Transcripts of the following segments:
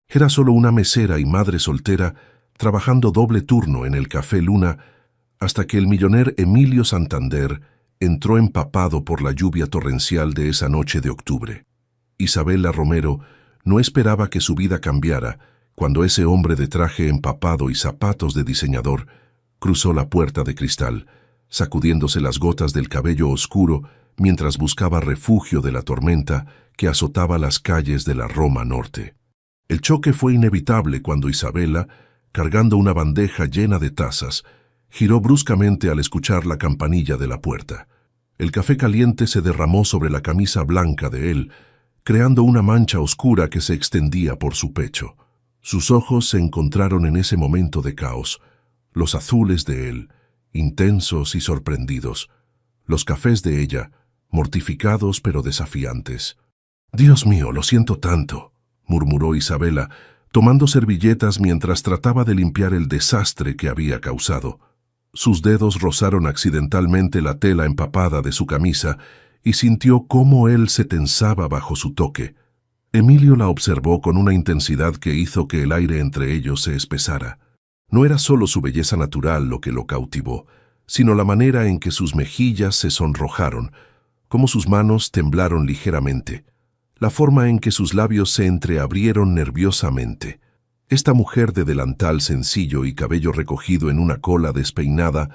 Era solo una mesera y madre soltera trabajando doble turno en el Café Luna hasta que el milloner Emilio Santander entró empapado por la lluvia torrencial de esa noche de octubre. Isabela Romero no esperaba que su vida cambiara cuando ese hombre de traje empapado y zapatos de diseñador cruzó la puerta de cristal, sacudiéndose las gotas del cabello oscuro mientras buscaba refugio de la tormenta que azotaba las calles de la Roma Norte. El choque fue inevitable cuando Isabela, cargando una bandeja llena de tazas, giró bruscamente al escuchar la campanilla de la puerta. El café caliente se derramó sobre la camisa blanca de él, creando una mancha oscura que se extendía por su pecho. Sus ojos se encontraron en ese momento de caos, los azules de él, intensos y sorprendidos, los cafés de ella, mortificados pero desafiantes. «Dios mío, lo siento tanto», murmuró Isabela, tomando servilletas mientras trataba de limpiar el desastre que había causado. Sus dedos rozaron accidentalmente la tela empapada de su camisa y sintió cómo él se tensaba bajo su toque. Emilio la observó con una intensidad que hizo que el aire entre ellos se espesara. No era solo su belleza natural lo que lo cautivó, sino la manera en que sus mejillas se sonrojaron, cómo sus manos temblaron ligeramente, la forma en que sus labios se entreabrieron nerviosamente. Esta mujer de delantal sencillo y cabello recogido en una cola despeinada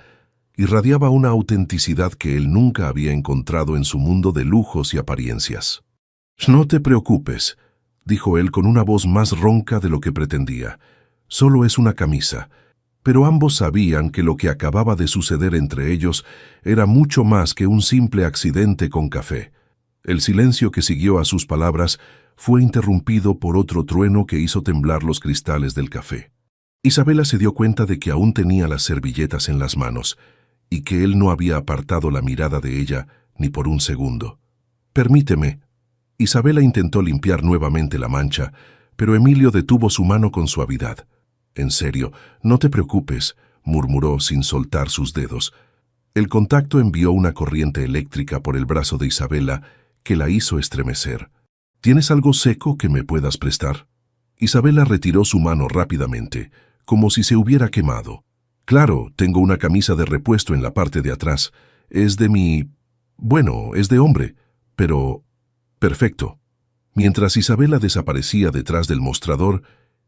irradiaba una autenticidad que él nunca había encontrado en su mundo de lujos y apariencias. «No te preocupes», dijo él con una voz más ronca de lo que pretendía. «Solo es una camisa». Pero ambos sabían que lo que acababa de suceder entre ellos era mucho más que un simple accidente con café. El silencio que siguió a sus palabras fue interrumpido por otro trueno que hizo temblar los cristales del café. Isabela se dio cuenta de que aún tenía las servilletas en las manos y que él no había apartado la mirada de ella ni por un segundo. «Permíteme». Isabela intentó limpiar nuevamente la mancha, pero Emilio detuvo su mano con suavidad. «En serio, no te preocupes», murmuró sin soltar sus dedos. El contacto envió una corriente eléctrica por el brazo de Isabela que la hizo estremecer. «¿Tienes algo seco que me puedas prestar?» Isabela retiró su mano rápidamente, como si se hubiera quemado. «Claro, tengo una camisa de repuesto en la parte de atrás. Es de mi... bueno, es de hombre, pero... perfecto». Mientras Isabela desaparecía detrás del mostrador,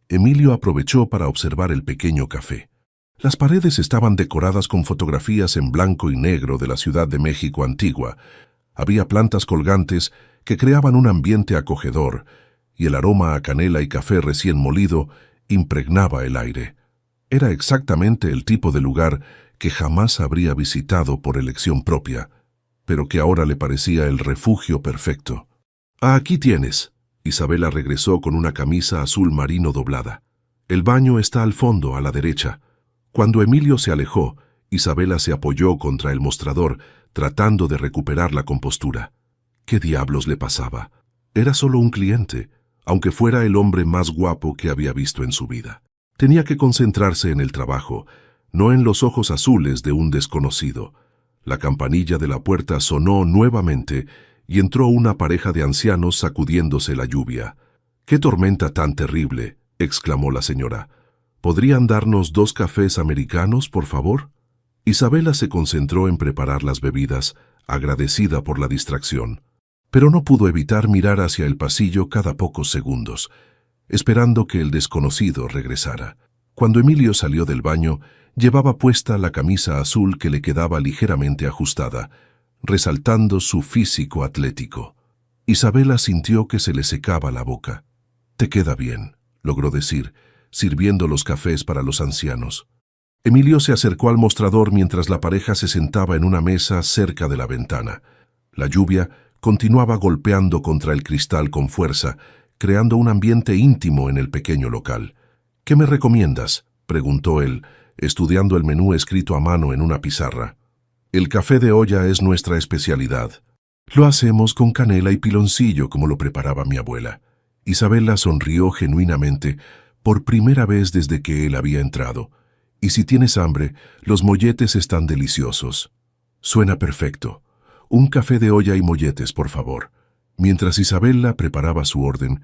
Emilio aprovechó para observar el pequeño café. Las paredes estaban decoradas con fotografías en blanco y negro de la Ciudad de México antigua. Había plantas colgantes que creaban un ambiente acogedor, y el aroma a canela y café recién molido impregnaba el aire. Era exactamente el tipo de lugar que jamás habría visitado por elección propia, pero que ahora le parecía el refugio perfecto. «Aquí tienes». Isabela regresó con una camisa azul marino doblada. «El baño está al fondo, a la derecha». Cuando Emilio se alejó, Isabela se apoyó contra el mostrador, tratando de recuperar la compostura. ¿Qué diablos le pasaba? Era solo un cliente, aunque fuera el hombre más guapo que había visto en su vida. Tenía que concentrarse en el trabajo, no en los ojos azules de un desconocido. La campanilla de la puerta sonó nuevamente y entró una pareja de ancianos sacudiéndose la lluvia. «¡Qué tormenta tan terrible!», exclamó la señora. «¿Podrían darnos 2 cafés americanos, por favor?» Isabela se concentró en preparar las bebidas, agradecida por la distracción, pero no pudo evitar mirar hacia el pasillo cada pocos segundos, esperando que el desconocido regresara. Cuando Emilio salió del baño, llevaba puesta la camisa azul que le quedaba ligeramente ajustada, resaltando su físico atlético. Isabela sintió que se le secaba la boca. «Te queda bien», logró decir, sirviendo los cafés para los ancianos. Emilio se acercó al mostrador mientras la pareja se sentaba en una mesa cerca de la ventana. La lluvia continuaba golpeando contra el cristal con fuerza, creando un ambiente íntimo en el pequeño local. «¿Qué me recomiendas?», preguntó él, estudiando el menú escrito a mano en una pizarra. «El café de olla es nuestra especialidad. Lo hacemos con canela y piloncillo como lo preparaba mi abuela». Isabela sonrió genuinamente, por primera vez desde que él había entrado. «Y si tienes hambre, los molletes están deliciosos». «Suena perfecto. Un café de olla y molletes, por favor». Mientras Isabela preparaba su orden,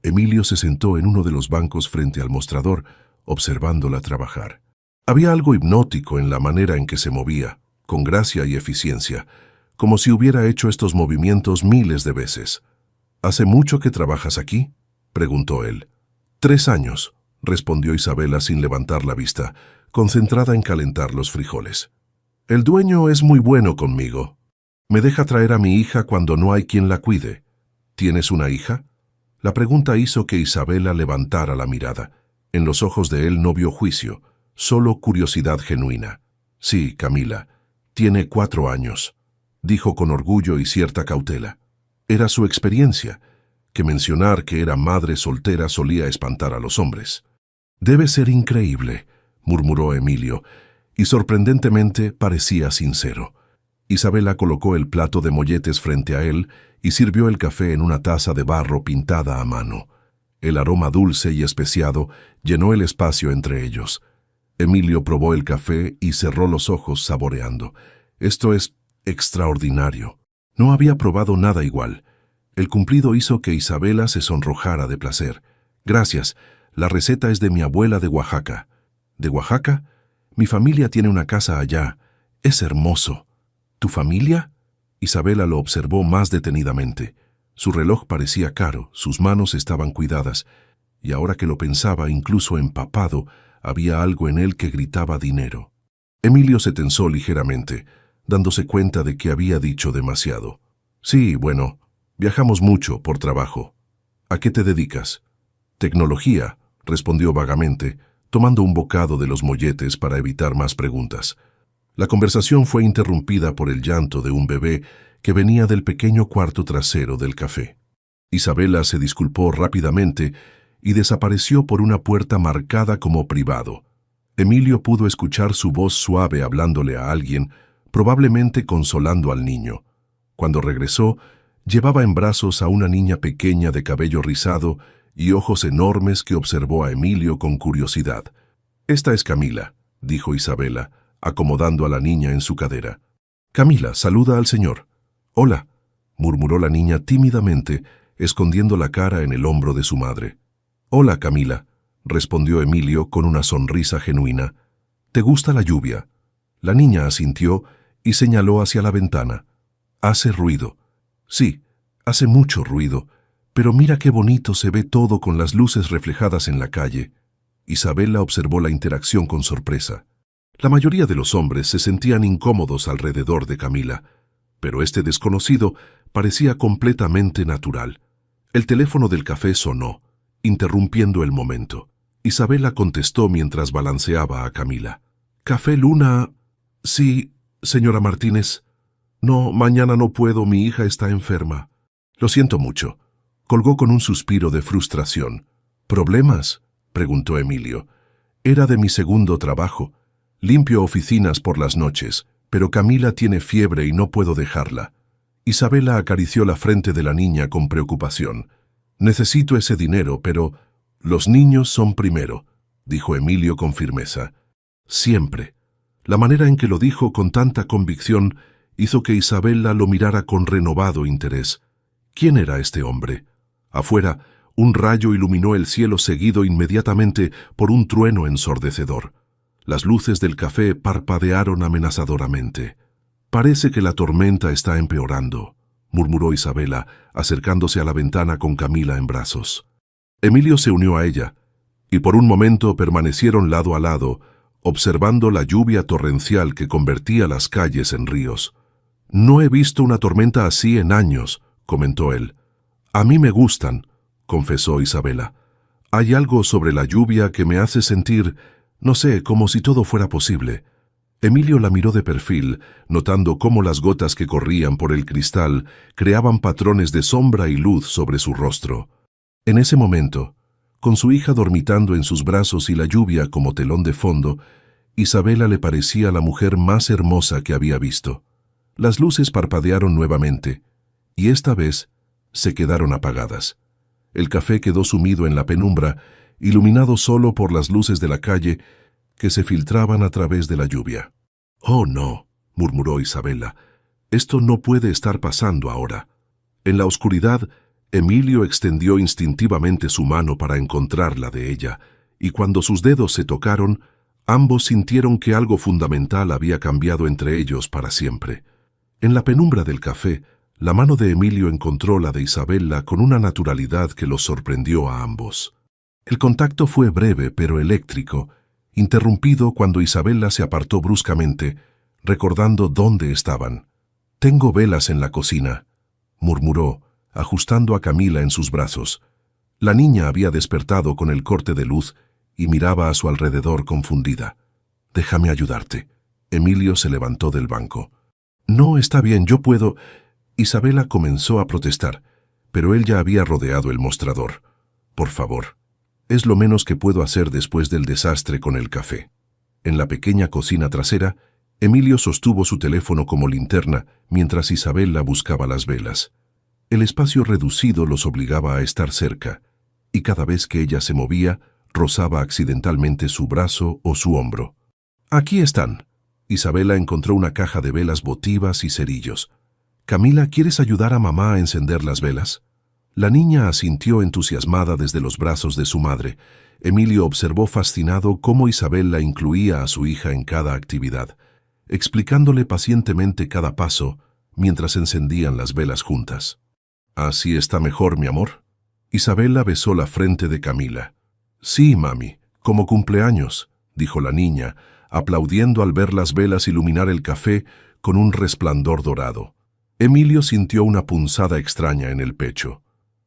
Emilio se sentó en uno de los bancos frente al mostrador, observándola trabajar. Había algo hipnótico en la manera en que se movía, con gracia y eficiencia, como si hubiera hecho estos movimientos miles de veces. «¿Hace mucho que trabajas aquí?», preguntó él. 3 años, respondió Isabela sin levantar la vista, concentrada en calentar los frijoles. «El dueño es muy bueno conmigo. Me deja traer a mi hija cuando no hay quien la cuide». «¿Tienes una hija?». La pregunta hizo que Isabela levantara la mirada. En los ojos de él no vio juicio, solo curiosidad genuina. «Sí, Camila, tiene 4 años», dijo con orgullo y cierta cautela. Era su experiencia, que mencionar que era madre soltera solía espantar a los hombres. «Debe ser increíble», murmuró Emilio, y sorprendentemente parecía sincero. Isabela colocó el plato de molletes frente a él y sirvió el café en una taza de barro pintada a mano. El aroma dulce y especiado llenó el espacio entre ellos. Emilio probó el café y cerró los ojos saboreando. «Esto es extraordinario». No había probado nada igual. El cumplido hizo que Isabela se sonrojara de placer. «Gracias, la receta es de mi abuela de Oaxaca». «¿De Oaxaca? Mi familia tiene una casa allá. Es hermoso». «¿Tu familia?». Isabela lo observó más detenidamente. Su reloj parecía caro, sus manos estaban cuidadas, y ahora que lo pensaba, incluso empapado, había algo en él que gritaba dinero. Emilio se tensó ligeramente, dándose cuenta de que había dicho demasiado. «Sí, bueno, viajamos mucho por trabajo». «¿A qué te dedicas?». «Tecnología», respondió vagamente, tomando un bocado de los molletes para evitar más preguntas. La conversación fue interrumpida por el llanto de un bebé que venía del pequeño cuarto trasero del café. Isabela se disculpó rápidamente y desapareció por una puerta marcada como privado. Emilio pudo escuchar su voz suave hablándole a alguien, probablemente consolando al niño. Cuando regresó, llevaba en brazos a una niña pequeña de cabello rizado y ojos enormes que observó a Emilio con curiosidad. «Esta es Camila», dijo Isabela, acomodando a la niña en su cadera. «Camila, saluda al señor». «Hola», murmuró la niña tímidamente, escondiendo la cara en el hombro de su madre. «Hola, Camila», respondió Emilio con una sonrisa genuina. «¿Te gusta la lluvia?». La niña asintió y señaló hacia la ventana. «Hace ruido». «Sí, hace mucho ruido, pero mira qué bonito se ve todo con las luces reflejadas en la calle». Isabela observó la interacción con sorpresa. La mayoría de los hombres se sentían incómodos alrededor de Camila, pero este desconocido parecía completamente natural. El teléfono del café sonó, interrumpiendo el momento. Isabela contestó mientras balanceaba a Camila. «¿Café Luna?» «Sí, señora Martínez». «No, mañana no puedo, mi hija está enferma». «Lo siento mucho». Colgó con un suspiro de frustración. «¿Problemas?», preguntó Emilio. «Era de mi segundo trabajo. Limpio oficinas por las noches, pero Camila tiene fiebre y no puedo dejarla». Isabela acarició la frente de la niña con preocupación. «Necesito ese dinero, pero los niños son primero», dijo Emilio con firmeza. «Siempre». La manera en que lo dijo con tanta convicción hizo que Isabela lo mirara con renovado interés. ¿Quién era este hombre? Afuera, un rayo iluminó el cielo seguido inmediatamente por un trueno ensordecedor. Las luces del café parpadearon amenazadoramente. «Parece que la tormenta está empeorando», murmuró Isabela, acercándose a la ventana con Camila en brazos. Emilio se unió a ella, y por un momento permanecieron lado a lado, observando la lluvia torrencial que convertía las calles en ríos. «No he visto una tormenta así en años», comentó él. «A mí me gustan», confesó Isabela. «Hay algo sobre la lluvia que me hace sentir, no sé, como si todo fuera posible». Emilio la miró de perfil, notando cómo las gotas que corrían por el cristal creaban patrones de sombra y luz sobre su rostro. En ese momento, con su hija dormitando en sus brazos y la lluvia como telón de fondo, Isabela le parecía la mujer más hermosa que había visto. Las luces parpadearon nuevamente, y esta vez se quedaron apagadas. El café quedó sumido en la penumbra, iluminado solo por las luces de la calle que se filtraban a través de la lluvia. «Oh, no», murmuró Isabela, «esto no puede estar pasando ahora». En la oscuridad, Emilio extendió instintivamente su mano para encontrar la de ella, y cuando sus dedos se tocaron, ambos sintieron que algo fundamental había cambiado entre ellos para siempre. En la penumbra del café, la mano de Emilio encontró la de Isabela con una naturalidad que los sorprendió a ambos. El contacto fue breve pero eléctrico, interrumpido cuando Isabela se apartó bruscamente, recordando dónde estaban. «Tengo velas en la cocina», murmuró, ajustando a Camila en sus brazos. La niña había despertado con el corte de luz y miraba a su alrededor confundida. «Déjame ayudarte». Emilio se levantó del banco. «No, está bien, yo puedo». Isabela comenzó a protestar, pero él ya había rodeado el mostrador. «Por favor, es lo menos que puedo hacer después del desastre con el café». En la pequeña cocina trasera, Emilio sostuvo su teléfono como linterna mientras Isabela buscaba las velas. El espacio reducido los obligaba a estar cerca, y cada vez que ella se movía, rozaba accidentalmente su brazo o su hombro. «Aquí están». Isabela encontró una caja de velas votivas y cerillos. «Camila, ¿quieres ayudar a mamá a encender las velas?». La niña asintió entusiasmada desde los brazos de su madre. Emilio observó fascinado cómo Isabela incluía a su hija en cada actividad, explicándole pacientemente cada paso mientras encendían las velas juntas. «¿Así está mejor, mi amor?». Isabela besó la frente de Camila. «Sí, mami, como cumpleaños», dijo la niña, aplaudiendo al ver las velas iluminar el café con un resplandor dorado. Emilio sintió una punzada extraña en el pecho.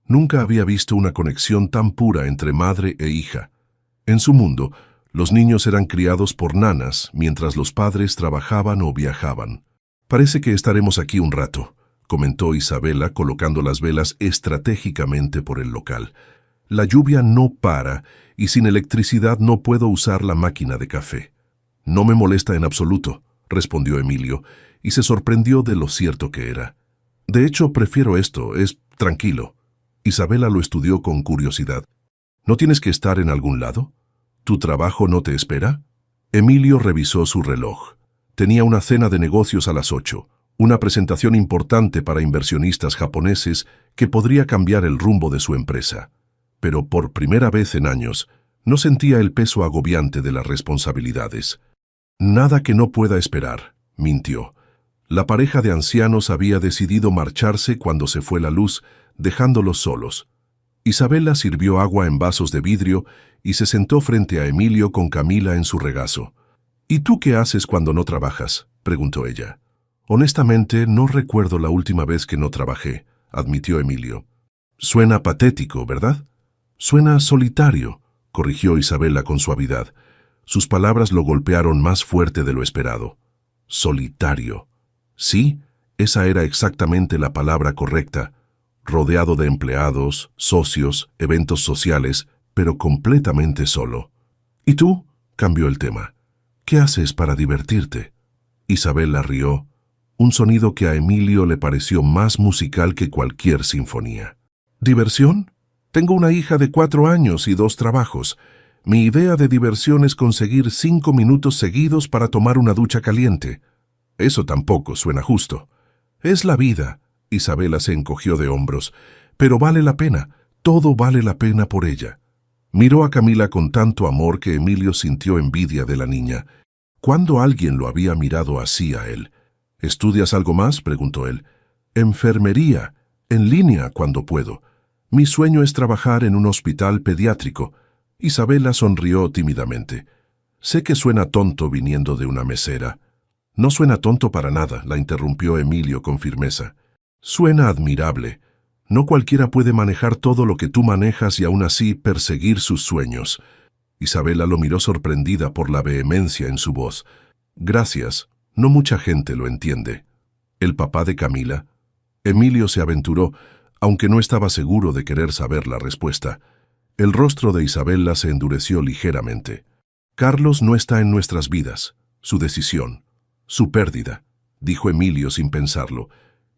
Nunca había visto una conexión tan pura entre madre e hija. En su mundo, los niños eran criados por nanas mientras los padres trabajaban o viajaban. «Parece que estaremos aquí un rato», comentó Isabela colocando las velas estratégicamente por el local. «La lluvia no para y sin electricidad no puedo usar la máquina de café». «No me molesta en absoluto», respondió Emilio, y se sorprendió de lo cierto que era. «De hecho, prefiero esto, es tranquilo». Isabela lo estudió con curiosidad. «¿No tienes que estar en algún lado? ¿Tu trabajo no te espera?». Emilio revisó su reloj. Tenía una cena de negocios a las 8, una presentación importante para inversionistas japoneses que podría cambiar el rumbo de su empresa. Pero por primera vez en años, no sentía el peso agobiante de las responsabilidades. «Nada que no pueda esperar», mintió. La pareja de ancianos había decidido marcharse cuando se fue la luz, dejándolos solos. Isabela sirvió agua en vasos de vidrio y se sentó frente a Emilio con Camila en su regazo. «¿Y tú qué haces cuando no trabajas?», preguntó ella. «Honestamente, no recuerdo la última vez que no trabajé», admitió Emilio. «Suena patético, ¿verdad?». «Suena solitario», corrigió Isabela con suavidad. Sus palabras lo golpearon más fuerte de lo esperado. «Solitario». Sí, esa era exactamente la palabra correcta. Rodeado de empleados, socios, eventos sociales, pero completamente solo. «¿Y tú?», cambió el tema. «¿Qué haces para divertirte?». Isabela rió, un sonido que a Emilio le pareció más musical que cualquier sinfonía. «¿Diversión? Tengo una hija de 4 años y 2 trabajos. Mi idea de diversión es conseguir 5 minutos seguidos para tomar una ducha caliente». «Eso tampoco suena justo». «Es la vida». Isabela se encogió de hombros. «Pero vale la pena, todo vale la pena por ella». Miró a Camila con tanto amor que Emilio sintió envidia de la niña. ¿Cuándo alguien lo había mirado así a él? «¿Estudias algo más?», preguntó él. «Enfermería, en línea cuando puedo. Mi sueño es trabajar en un hospital pediátrico». Isabela sonrió tímidamente. «Sé que suena tonto viniendo de una mesera». «No suena tonto para nada», la interrumpió Emilio con firmeza. «Suena admirable. No cualquiera puede manejar todo lo que tú manejas y aún así perseguir sus sueños». Isabela lo miró sorprendida por la vehemencia en su voz. «Gracias, no mucha gente lo entiende». «¿El papá de Camila?». Emilio se aventuró, aunque no estaba seguro de querer saber la respuesta. El rostro de Isabela se endureció ligeramente. «Carlos no está en nuestras vidas. Su decisión. Su pérdida», dijo Emilio sin pensarlo,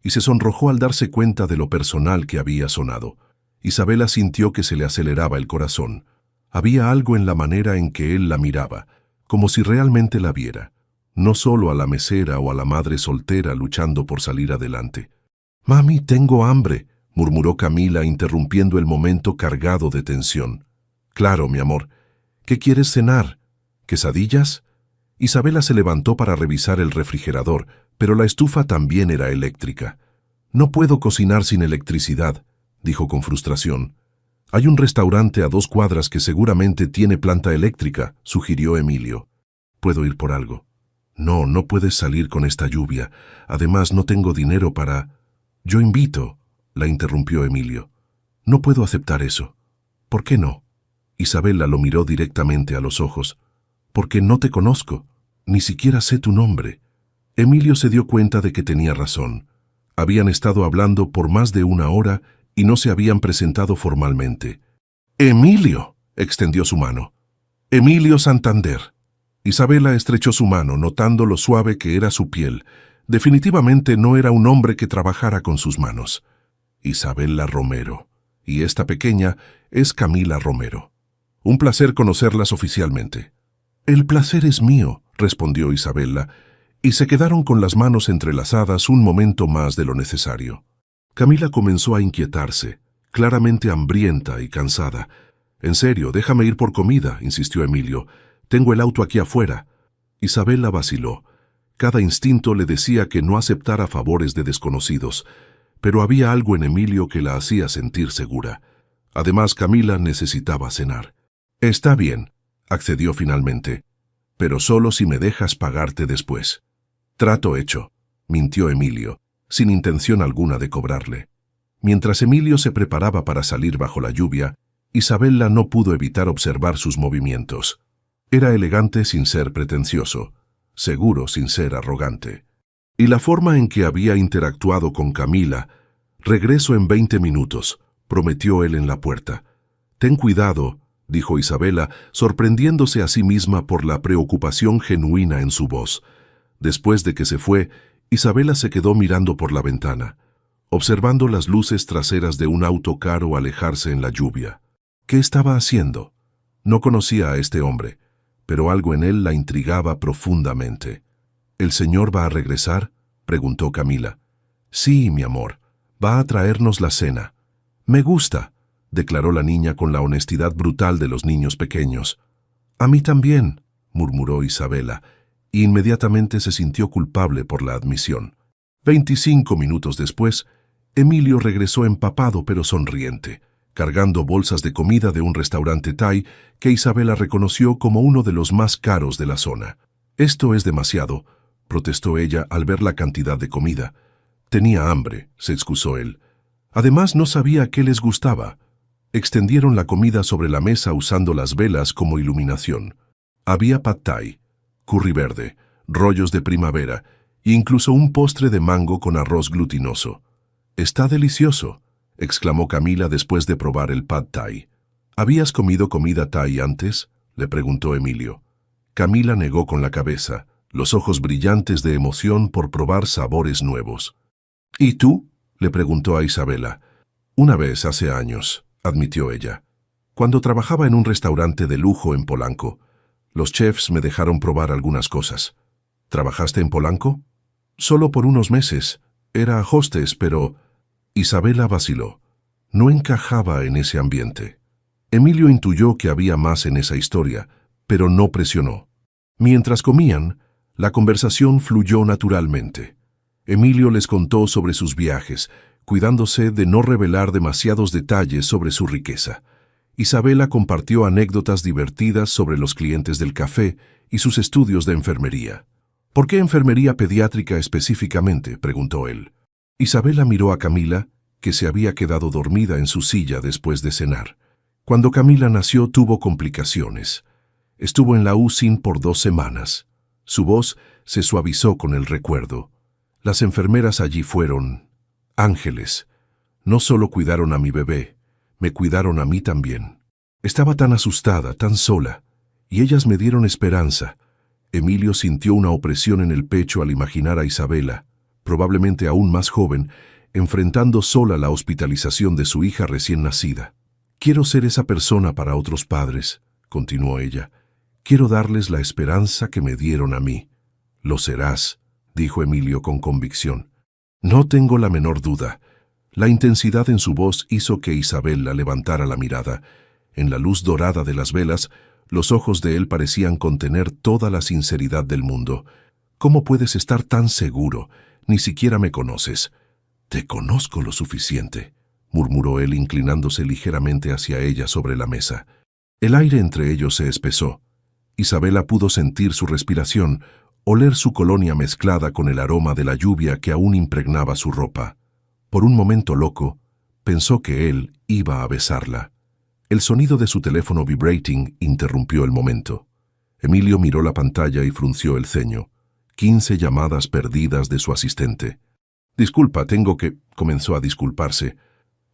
y se sonrojó al darse cuenta de lo personal que había sonado. Isabela sintió que se le aceleraba el corazón. Había algo en la manera en que él la miraba, como si realmente la viera, no solo a la mesera o a la madre soltera luchando por salir adelante. «Mami, tengo hambre», murmuró Camila, interrumpiendo el momento cargado de tensión. Claro, mi amor. ¿Qué quieres cenar? ¿Quesadillas? Isabela se levantó para revisar el refrigerador, pero la estufa también era eléctrica. No puedo cocinar sin electricidad, dijo con frustración. Hay un restaurante a 2 cuadras que seguramente tiene planta eléctrica, sugirió Emilio. ¿Puedo ir por algo? No, no puedes salir con esta lluvia. Además, no tengo dinero para... Yo invito, la interrumpió Emilio. No puedo aceptar eso. ¿Por qué no? Isabela lo miró directamente a los ojos. Porque no te conozco. Ni siquiera sé tu nombre. Emilio se dio cuenta de que tenía razón. Habían estado hablando por más de 1 hora y no se habían presentado formalmente. «¡Emilio!», extendió su mano. «Emilio Santander». Isabela estrechó su mano, notando lo suave que era su piel. Definitivamente no era un hombre que trabajara con sus manos. Isabela Romero. Y esta pequeña es Camila Romero. Un placer conocerlas oficialmente. «El placer es mío», respondió Isabela, y se quedaron con las manos entrelazadas un momento más de lo necesario. Camila comenzó a inquietarse, claramente hambrienta y cansada. «En serio, déjame ir por comida», insistió Emilio. «Tengo el auto aquí afuera». Isabela vaciló. Cada instinto le decía que no aceptara favores de desconocidos, pero había algo en Emilio que la hacía sentir segura. Además, Camila necesitaba cenar. «Está bien», accedió finalmente, «pero solo si me dejas pagarte después». «Trato hecho», mintió Emilio, sin intención alguna de cobrarle. Mientras Emilio se preparaba para salir bajo la lluvia, Isabela no pudo evitar observar sus movimientos. Era elegante sin ser pretencioso, seguro sin ser arrogante. Y la forma en que había interactuado con Camila, «Regreso en 20 minutos», prometió él en la puerta. «Ten cuidado», dijo Isabela, sorprendiéndose a sí misma por la preocupación genuina en su voz. Después de que se fue, Isabela se quedó mirando por la ventana, observando las luces traseras de un auto caro alejarse en la lluvia. ¿Qué estaba haciendo? No conocía a este hombre, pero algo en él la intrigaba profundamente. «¿El señor va a regresar?», preguntó Camila. «Sí, mi amor, va a traernos la cena». «Me gusta», declaró la niña con la honestidad brutal de los niños pequeños. «A mí también», murmuró Isabela, y inmediatamente se sintió culpable por la admisión. 25 minutos después, Emilio regresó empapado pero sonriente, cargando bolsas de comida de un restaurante thai que Isabela reconoció como uno de los más caros de la zona. «Esto es demasiado», protestó ella al ver la cantidad de comida. «Tenía hambre», se excusó él. Además, no sabía qué les gustaba. Extendieron la comida sobre la mesa usando las velas como iluminación. Había pad thai, curry verde, rollos de primavera e incluso un postre de mango con arroz glutinoso. «Está delicioso», exclamó Camila después de probar el pad thai. «¿Habías comido comida thai antes?», le preguntó Emilio. Camila negó con la cabeza, los ojos brillantes de emoción por probar sabores nuevos. «¿Y tú?», le preguntó a Isabela. «Una vez hace años», admitió ella. «Cuando trabajaba en un restaurante de lujo en Polanco. Los chefs me dejaron probar algunas cosas». «¿Trabajaste en Polanco?». «Solo por unos meses. Era hostess, pero...». Isabela vaciló. No encajaba en ese ambiente. Emilio intuyó que había más en esa historia, pero no presionó. Mientras comían, la conversación fluyó naturalmente. Emilio les contó sobre sus viajes, cuidándose de no revelar demasiados detalles sobre su riqueza. Isabela compartió anécdotas divertidas sobre los clientes del café y sus estudios de enfermería. «¿Por qué enfermería pediátrica específicamente?», preguntó él. Isabela miró a Camila, que se había quedado dormida en su silla después de cenar. Cuando Camila nació tuvo complicaciones. Estuvo en la UCI por 2 semanas. Su voz se suavizó con el recuerdo. Las enfermeras allí fueron ángeles. No solo cuidaron a mi bebé, me cuidaron a mí también. Estaba tan asustada, tan sola, y ellas me dieron esperanza. Emilio sintió una opresión en el pecho al imaginar a Isabela, probablemente aún más joven, enfrentando sola la hospitalización de su hija recién nacida. «Quiero ser esa persona para otros padres», continuó ella. «Quiero darles la esperanza que me dieron a mí». «Lo serás», dijo Emilio con convicción. «No tengo la menor duda. La intensidad en su voz hizo que Isabela levantara la mirada. En la luz dorada de las velas, los ojos de él parecían contener toda la sinceridad del mundo. «¿Cómo puedes estar tan seguro? Ni siquiera me conoces». «Te conozco lo suficiente», murmuró él inclinándose ligeramente hacia ella sobre la mesa. El aire entre ellos se espesó. Isabela pudo sentir su respiración, oler su colonia mezclada con el aroma de la lluvia que aún impregnaba su ropa. Por un momento loco, pensó que él iba a besarla. El sonido de su teléfono vibrating interrumpió el momento. Emilio miró la pantalla y frunció el ceño. 15 llamadas perdidas de su asistente. «Disculpa, tengo que...» comenzó a disculparse.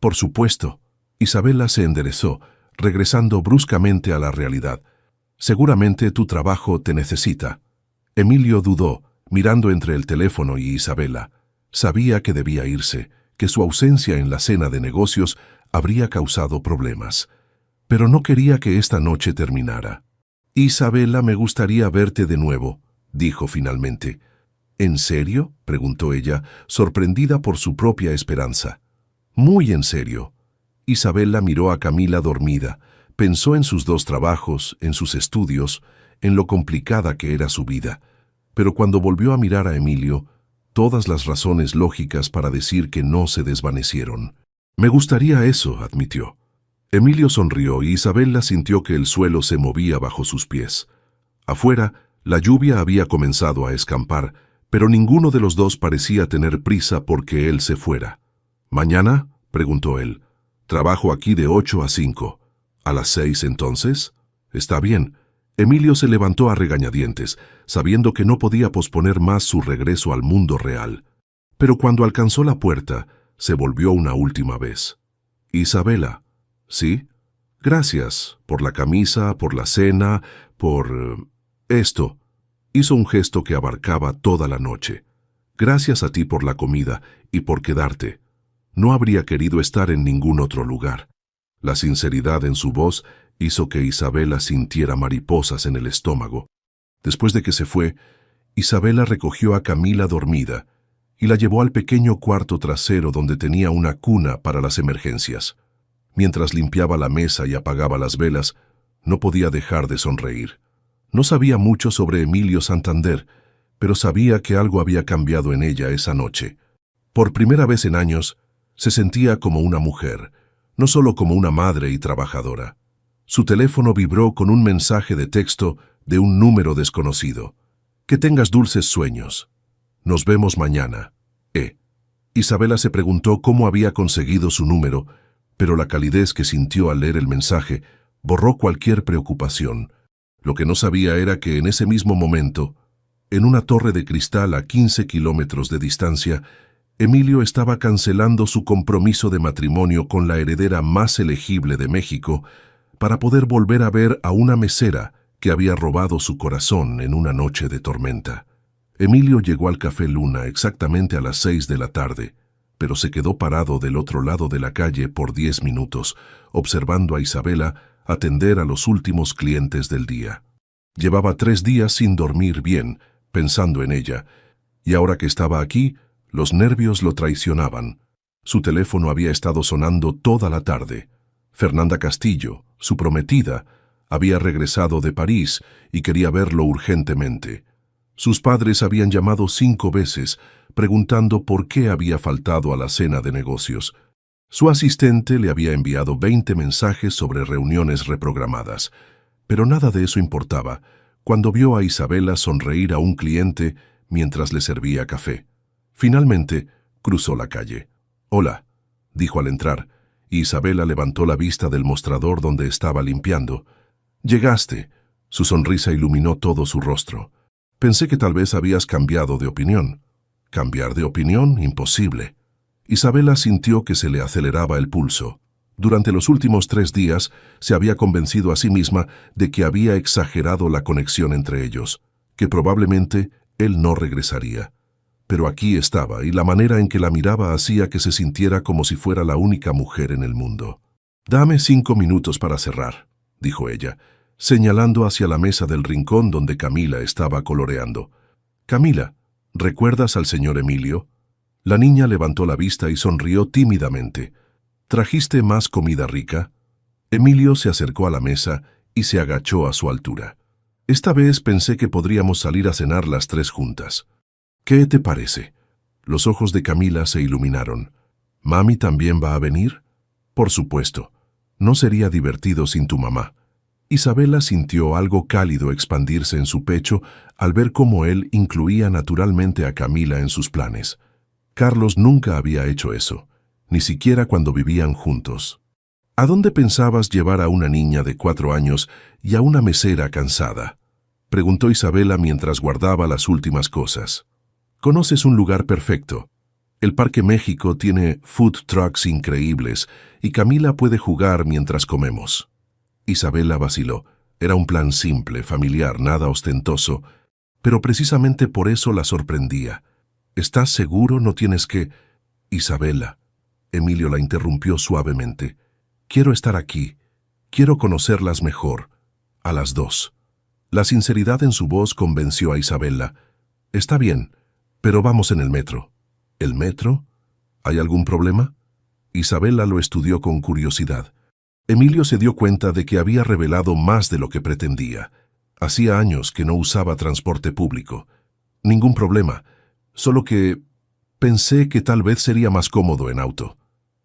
«Por supuesto». Isabela se enderezó, regresando bruscamente a la realidad. «Seguramente tu trabajo te necesita». Emilio dudó, mirando entre el teléfono y Isabela. Sabía que debía irse, que su ausencia en la cena de negocios habría causado problemas. Pero no quería que esta noche terminara. «Isabela, me gustaría verte de nuevo», dijo finalmente. «¿En serio?», preguntó ella, sorprendida por su propia esperanza. «Muy en serio». Isabela miró a Camila dormida, pensó en sus 2 trabajos, en sus estudios, en lo complicada que era su vida. Pero cuando volvió a mirar a Emilio, todas las razones lógicas para decir que no se desvanecieron. «Me gustaría eso», admitió. Emilio sonrió y Isabela sintió que el suelo se movía bajo sus pies. Afuera, la lluvia había comenzado a escampar, pero ninguno de los dos parecía tener prisa porque él se fuera. «¿Mañana?», preguntó él. «Trabajo aquí de 8 a 5. ¿A las 6 entonces?» «Está bien». Emilio se levantó a regañadientes, sabiendo que no podía posponer más su regreso al mundo real. Pero cuando alcanzó la puerta, se volvió una última vez. «Isabela». «¿Sí?» «Gracias, por la camisa, por la cena, por... esto». Hizo un gesto que abarcaba toda la noche. «Gracias a ti por la comida y por quedarte. No habría querido estar en ningún otro lugar». La sinceridad en su voz hizo que Isabela sintiera mariposas en el estómago. Después de que se fue, Isabela recogió a Camila dormida y la llevó al pequeño cuarto trasero donde tenía una cuna para las emergencias. Mientras limpiaba la mesa y apagaba las velas, no podía dejar de sonreír. No sabía mucho sobre Emilio Santander, pero sabía que algo había cambiado en ella esa noche. Por primera vez en años, se sentía como una mujer, no solo como una madre y trabajadora. Su teléfono vibró con un mensaje de texto de un número desconocido. «Que tengas dulces sueños. Nos vemos mañana. Isabela se preguntó cómo había conseguido su número, pero la calidez que sintió al leer el mensaje borró cualquier preocupación. Lo que no sabía era que en ese mismo momento, en una torre de cristal a 15 kilómetros de distancia, Emilio estaba cancelando su compromiso de matrimonio con la heredera más elegible de México para poder volver a ver a una mesera que había robado su corazón en una noche de tormenta. Emilio llegó al Café Luna exactamente a las 6 de la tarde, pero se quedó parado del otro lado de la calle por 10 minutos, observando a Isabela atender a los últimos clientes del día. Llevaba 3 días sin dormir bien, pensando en ella, y ahora que estaba aquí, los nervios lo traicionaban. Su teléfono había estado sonando toda la tarde. Fernanda Castillo, su prometida, había regresado de París y quería verlo urgentemente. Sus padres habían llamado 5 veces, preguntando por qué había faltado a la cena de negocios. Su asistente le había enviado 20 mensajes sobre reuniones reprogramadas, pero nada de eso importaba cuando vio a Isabela sonreír a un cliente mientras le servía café. Finalmente, cruzó la calle. «Hola», dijo al entrar, y Isabela levantó la vista del mostrador donde estaba limpiando. «Llegaste». Su sonrisa iluminó todo su rostro. «Pensé que tal vez habías cambiado de opinión». «¿Cambiar de opinión? Imposible». Isabela sintió que se le aceleraba el pulso. Durante los últimos 3 días se había convencido a sí misma de que había exagerado la conexión entre ellos, que probablemente él no regresaría. Pero aquí estaba, y la manera en que la miraba hacía que se sintiera como si fuera la única mujer en el mundo. «Dame 5 minutos para cerrar», dijo ella, señalando hacia la mesa del rincón donde Camila estaba coloreando. «Camila, ¿recuerdas al señor Emilio?» La niña levantó la vista y sonrió tímidamente. ¿Trajiste más comida rica? Emilio se acercó a la mesa y se agachó a su altura. Esta vez pensé que podríamos salir a cenar las tres juntas. ¿Qué te parece? Los ojos de Camila se iluminaron. ¿Mami también va a venir? Por supuesto. No sería divertido sin tu mamá. Isabela sintió algo cálido expandirse en su pecho al ver cómo él incluía naturalmente a Camila en sus planes. Carlos nunca había hecho eso, ni siquiera cuando vivían juntos. ¿A dónde pensabas llevar a una niña de 4 años y a una mesera cansada? Preguntó Isabela mientras guardaba las últimas cosas. Conoces un lugar perfecto. El Parque México tiene food trucks increíbles y Camila puede jugar mientras comemos. Isabela vaciló. Era un plan simple, familiar, nada ostentoso, pero precisamente por eso la sorprendía. ¿Estás seguro? No tienes que... Isabela. Emilio la interrumpió suavemente. Quiero estar aquí. Quiero conocerlas mejor. A las 2. La sinceridad en su voz convenció a Isabela. Está bien, pero vamos en el metro. ¿El metro? ¿Hay algún problema? Isabela lo estudió con curiosidad. Emilio se dio cuenta de que había revelado más de lo que pretendía. Hacía años que no usaba transporte público. Ningún problema, solo que pensé que tal vez sería más cómodo en auto.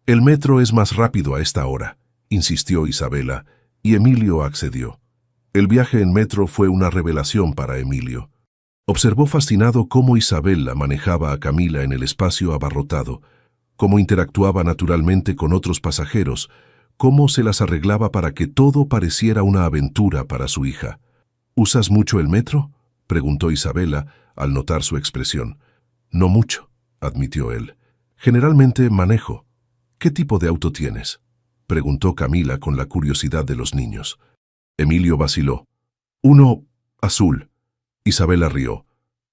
El metro es más rápido a esta hora, insistió Isabela, y Emilio accedió. El viaje en metro fue una revelación para Emilio. Observó fascinado cómo Isabela manejaba a Camila en el espacio abarrotado, cómo interactuaba naturalmente con otros pasajeros, cómo se las arreglaba para que todo pareciera una aventura para su hija. ¿Usas mucho el metro?, preguntó Isabela al notar su expresión. No mucho, admitió él. Generalmente manejo. ¿Qué tipo de auto tienes?, preguntó Camila con la curiosidad de los niños. Emilio vaciló. Uno azul. Isabela rió.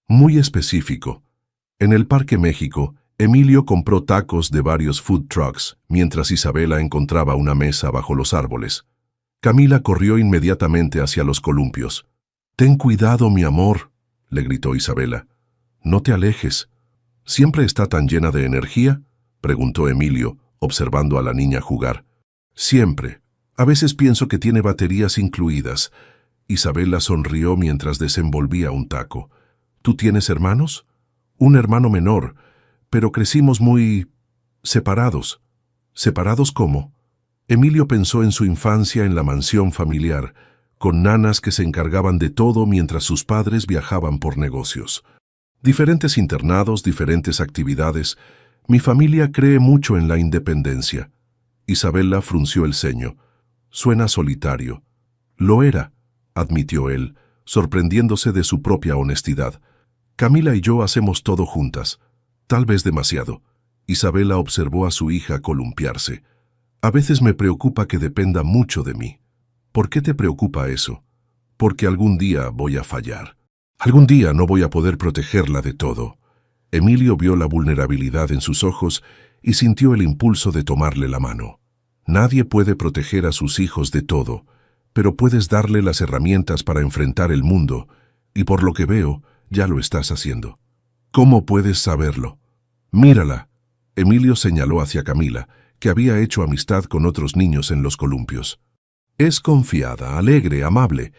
Muy específico. En el Parque México, Emilio compró tacos de varios food trucks, mientras Isabela encontraba una mesa bajo los árboles. Camila corrió inmediatamente hacia los columpios. «Ten cuidado, mi amor», le gritó Isabela. «No te alejes». «¿Siempre está tan llena de energía?», preguntó Emilio, observando a la niña jugar. «Siempre. A veces pienso que tiene baterías incluidas». Isabela sonrió mientras desenvolvía un taco. «¿Tú tienes hermanos?» «Un hermano menor, pero crecimos muy... separados». ¿Separados cómo? Emilio pensó en su infancia en la mansión familiar, con nanas que se encargaban de todo mientras sus padres viajaban por negocios. Diferentes internados, diferentes actividades. Mi familia cree mucho en la independencia. Isabela frunció el ceño. Suena solitario. Lo era, admitió él, sorprendiéndose de su propia honestidad. Camila y yo hacemos todo juntas. Tal vez demasiado. Isabela observó a su hija columpiarse. A veces me preocupa que dependa mucho de mí. ¿Por qué te preocupa eso? Porque algún día voy a fallar. Algún día no voy a poder protegerla de todo. Emilio vio la vulnerabilidad en sus ojos y sintió el impulso de tomarle la mano. Nadie puede proteger a sus hijos de todo, pero puedes darle las herramientas para enfrentar el mundo, y por lo que veo, ya lo estás haciendo. ¿Cómo puedes saberlo? Mírala. Emilio señaló hacia Camila, que había hecho amistad con otros niños en los columpios. Es confiada, alegre, amable.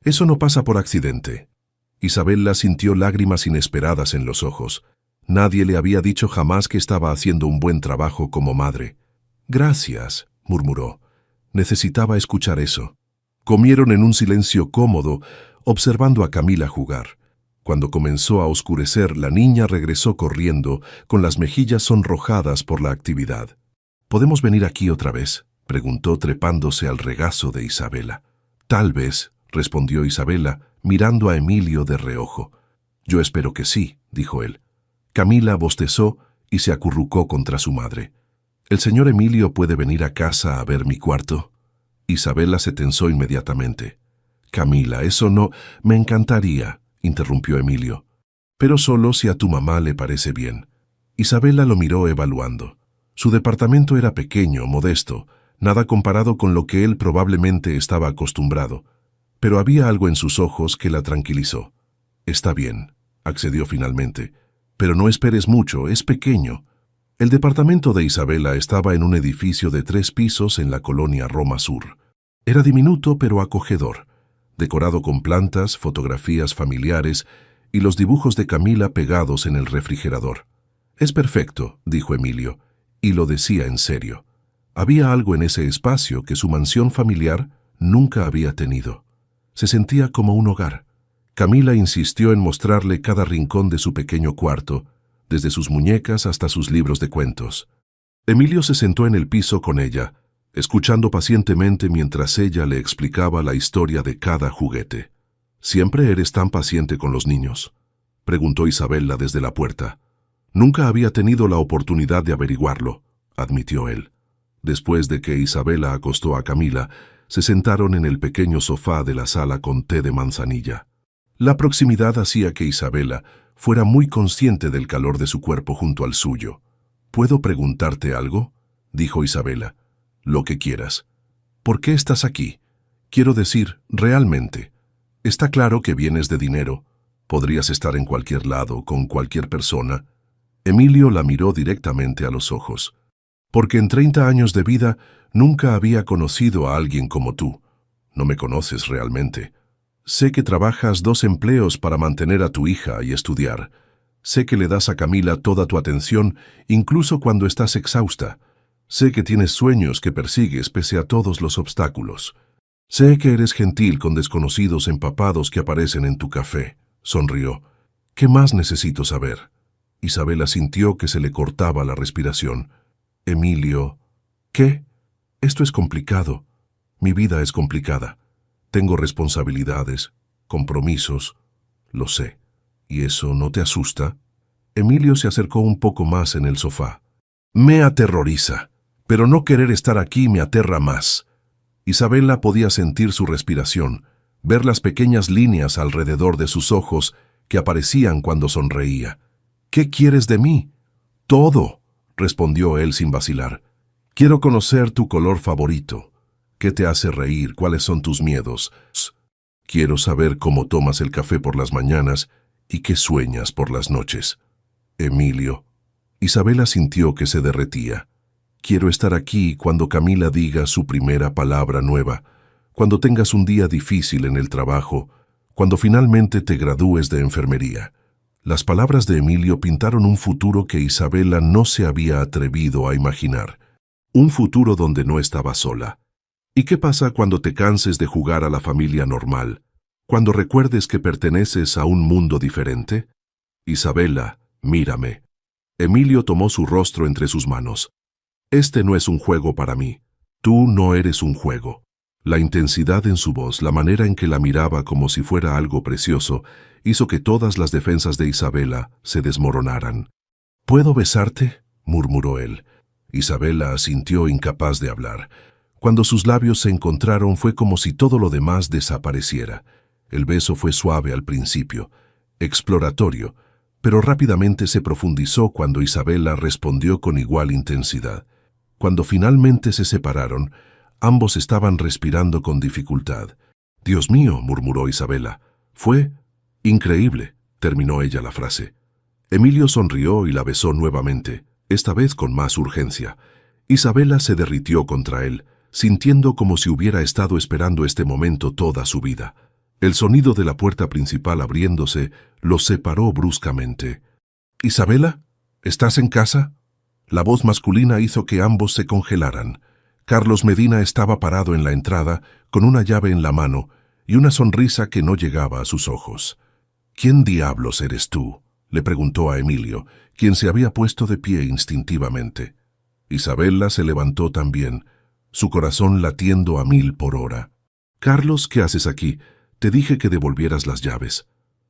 Eso no pasa por accidente. Isabela sintió lágrimas inesperadas en los ojos. Nadie le había dicho jamás que estaba haciendo un buen trabajo como madre. Gracias, murmuró. Necesitaba escuchar eso. Comieron en un silencio cómodo, observando a Camila jugar. Cuando comenzó a oscurecer, la niña regresó corriendo, con las mejillas sonrojadas por la actividad. ¿Podemos venir aquí otra vez?, preguntó trepándose al regazo de Isabela. Tal vez, respondió Isabela, mirando a Emilio de reojo. Yo espero que sí, dijo él. Camila bostezó y se acurrucó contra su madre. ¿El señor Emilio puede venir a casa a ver mi cuarto? Isabela se tensó inmediatamente. Camila, eso no... Me encantaría, interrumpió Emilio. Pero solo si a tu mamá le parece bien. Isabela lo miró evaluando. Su departamento era pequeño, modesto, nada comparado con lo que él probablemente estaba acostumbrado. Pero había algo en sus ojos que la tranquilizó. Está bien, accedió finalmente. Pero no esperes mucho, es pequeño. El departamento de Isabela estaba en un edificio de 3 pisos en la colonia Roma Sur. Era diminuto pero acogedor, decorado con plantas, fotografías familiares y los dibujos de Camila pegados en el refrigerador. «Es perfecto», dijo Emilio, y lo decía en serio. Había algo en ese espacio que su mansión familiar nunca había tenido. Se sentía como un hogar. Camila insistió en mostrarle cada rincón de su pequeño cuarto, desde sus muñecas hasta sus libros de cuentos. Emilio se sentó en el piso con ella, escuchando pacientemente mientras ella le explicaba la historia de cada juguete. «¿Siempre eres tan paciente con los niños?», preguntó Isabela desde la puerta. «Nunca había tenido la oportunidad de averiguarlo», admitió él. Después de que Isabela acostó a Camila, se sentaron en el pequeño sofá de la sala con té de manzanilla. La proximidad hacía que Isabela fuera muy consciente del calor de su cuerpo junto al suyo. «¿Puedo preguntarte algo?», dijo Isabela. «Lo que quieras». «¿Por qué estás aquí? Quiero decir, realmente. Está claro que vienes de dinero. Podrías estar en cualquier lado, con cualquier persona». Emilio la miró directamente a los ojos. «Porque en 30 años de vida nunca había conocido a alguien como tú. No me conoces realmente. Sé que trabajas 2 empleos para mantener a tu hija y estudiar. Sé que le das a Camila toda tu atención, incluso cuando estás exhausta. Sé que tienes sueños que persigues pese a todos los obstáculos. Sé que eres gentil con desconocidos empapados que aparecen en tu café», sonrió. «¿Qué más necesito saber?». Isabela sintió que se le cortaba la respiración. «Emilio». «¿Qué? Esto es complicado. Mi vida es complicada. Tengo responsabilidades, compromisos. Lo sé. ¿Y eso no te asusta?». Emilio se acercó un poco más en el sofá. «Me aterroriza, pero no querer estar aquí me aterra más». Isabela podía sentir su respiración, ver las pequeñas líneas alrededor de sus ojos que aparecían cuando sonreía. «¿Qué quieres de mí?». «Todo», respondió él sin vacilar. «Quiero conocer tu color favorito. ¿Qué te hace reír? ¿Cuáles son tus miedos? Quiero saber cómo tomas el café por las mañanas y qué sueñas por las noches». «Emilio». Isabela sintió que se derretía. «Quiero estar aquí cuando Camila diga su primera palabra nueva, cuando tengas un día difícil en el trabajo, cuando finalmente te gradúes de enfermería». Las palabras de Emilio pintaron un futuro que Isabela no se había atrevido a imaginar. Un futuro donde no estaba sola. ¿Y qué pasa cuando te canses de jugar a la familia normal? ¿Cuando recuerdes que perteneces a un mundo diferente? «Isabela, mírame». Emilio tomó su rostro entre sus manos. «Este no es un juego para mí. Tú no eres un juego». La intensidad en su voz, la manera en que la miraba como si fuera algo precioso, hizo que todas las defensas de Isabela se desmoronaran. «¿Puedo besarte?», murmuró él. Isabela asintió, incapaz de hablar. Cuando sus labios se encontraron fue como si todo lo demás desapareciera. El beso fue suave al principio, exploratorio, pero rápidamente se profundizó cuando Isabela respondió con igual intensidad. Cuando finalmente se separaron, ambos estaban respirando con dificultad. «Dios mío», murmuró Isabela. «Fue increíble», terminó ella la frase. Emilio sonrió y la besó nuevamente, esta vez con más urgencia. Isabela se derritió contra él, sintiendo como si hubiera estado esperando este momento toda su vida. El sonido de la puerta principal abriéndose los separó bruscamente. «¿Isabela? ¿Estás en casa?». La voz masculina hizo que ambos se congelaran. Carlos Medina estaba parado en la entrada, con una llave en la mano y una sonrisa que no llegaba a sus ojos. «¿Quién diablos eres tú?», le preguntó a Emilio, quien se había puesto de pie instintivamente. Isabela se levantó también, su corazón latiendo a 1000 por hora. «Carlos, ¿qué haces aquí? Te dije que devolvieras las llaves».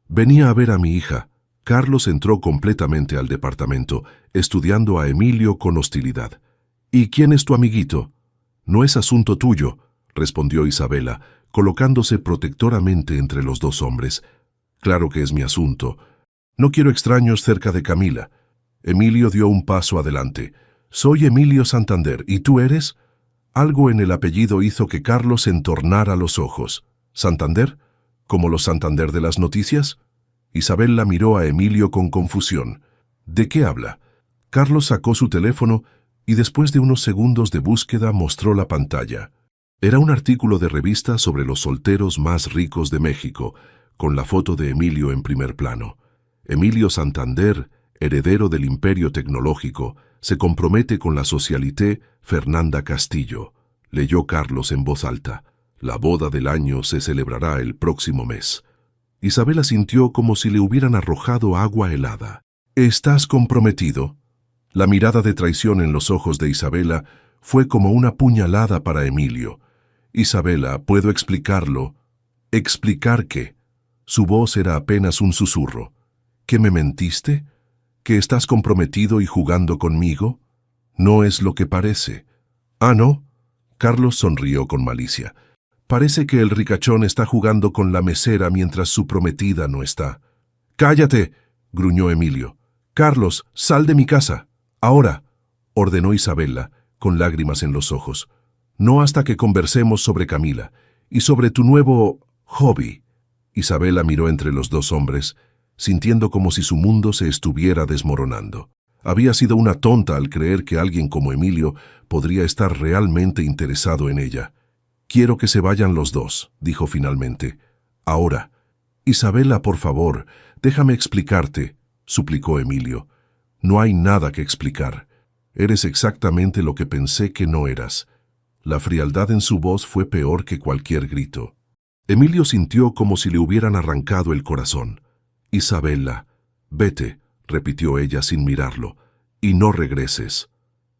«Venía a ver a mi hija». Carlos entró completamente al departamento, estudiando a Emilio con hostilidad. «¿Y quién es tu amiguito?». «No es asunto tuyo», respondió Isabela, colocándose protectoramente entre los dos hombres. «Claro que es mi asunto. No quiero extraños cerca de Camila». Emilio dio un paso adelante. «Soy Emilio Santander, ¿y tú eres?». Algo en el apellido hizo que Carlos entornara los ojos. «¿Santander? ¿Como los Santander de las noticias?». Isabela miró a Emilio con confusión. ¿De qué habla? Carlos sacó su teléfono y después de unos segundos de búsqueda mostró la pantalla. Era un artículo de revista sobre los solteros más ricos de México, con la foto de Emilio en primer plano. Emilio Santander, heredero del imperio tecnológico, se compromete con la socialité Fernanda Castillo. Leyó Carlos en voz alta. La boda del año se celebrará el próximo mes. Isabela sintió como si le hubieran arrojado agua helada. ¿Estás comprometido? La mirada de traición en los ojos de Isabela fue como una puñalada para Emilio. Isabela, ¿puedo explicarlo? ¿Explicar qué? Su voz era apenas un susurro. ¿Que me mentiste? ¿Que estás comprometido y jugando conmigo? No es lo que parece. ¿Ah, no? Carlos sonrió con malicia. Parece que el ricachón está jugando con la mesera mientras su prometida no está. ¡Cállate!, gruñó Emilio. Carlos, sal de mi casa. Ahora, ordenó Isabela, con lágrimas en los ojos. No hasta que conversemos sobre Camila y sobre tu nuevo hobby. Isabela miró entre los dos hombres, sintiendo como si su mundo se estuviera desmoronando. Había sido una tonta al creer que alguien como Emilio podría estar realmente interesado en ella. Quiero que se vayan los dos, dijo finalmente. Ahora. Isabela, por favor, déjame explicarte, suplicó Emilio. No hay nada que explicar. Eres exactamente lo que pensé que no eras. La frialdad en su voz fue peor que cualquier grito. Emilio sintió como si le hubieran arrancado el corazón. Isabela, vete, repitió ella sin mirarlo, y no regreses.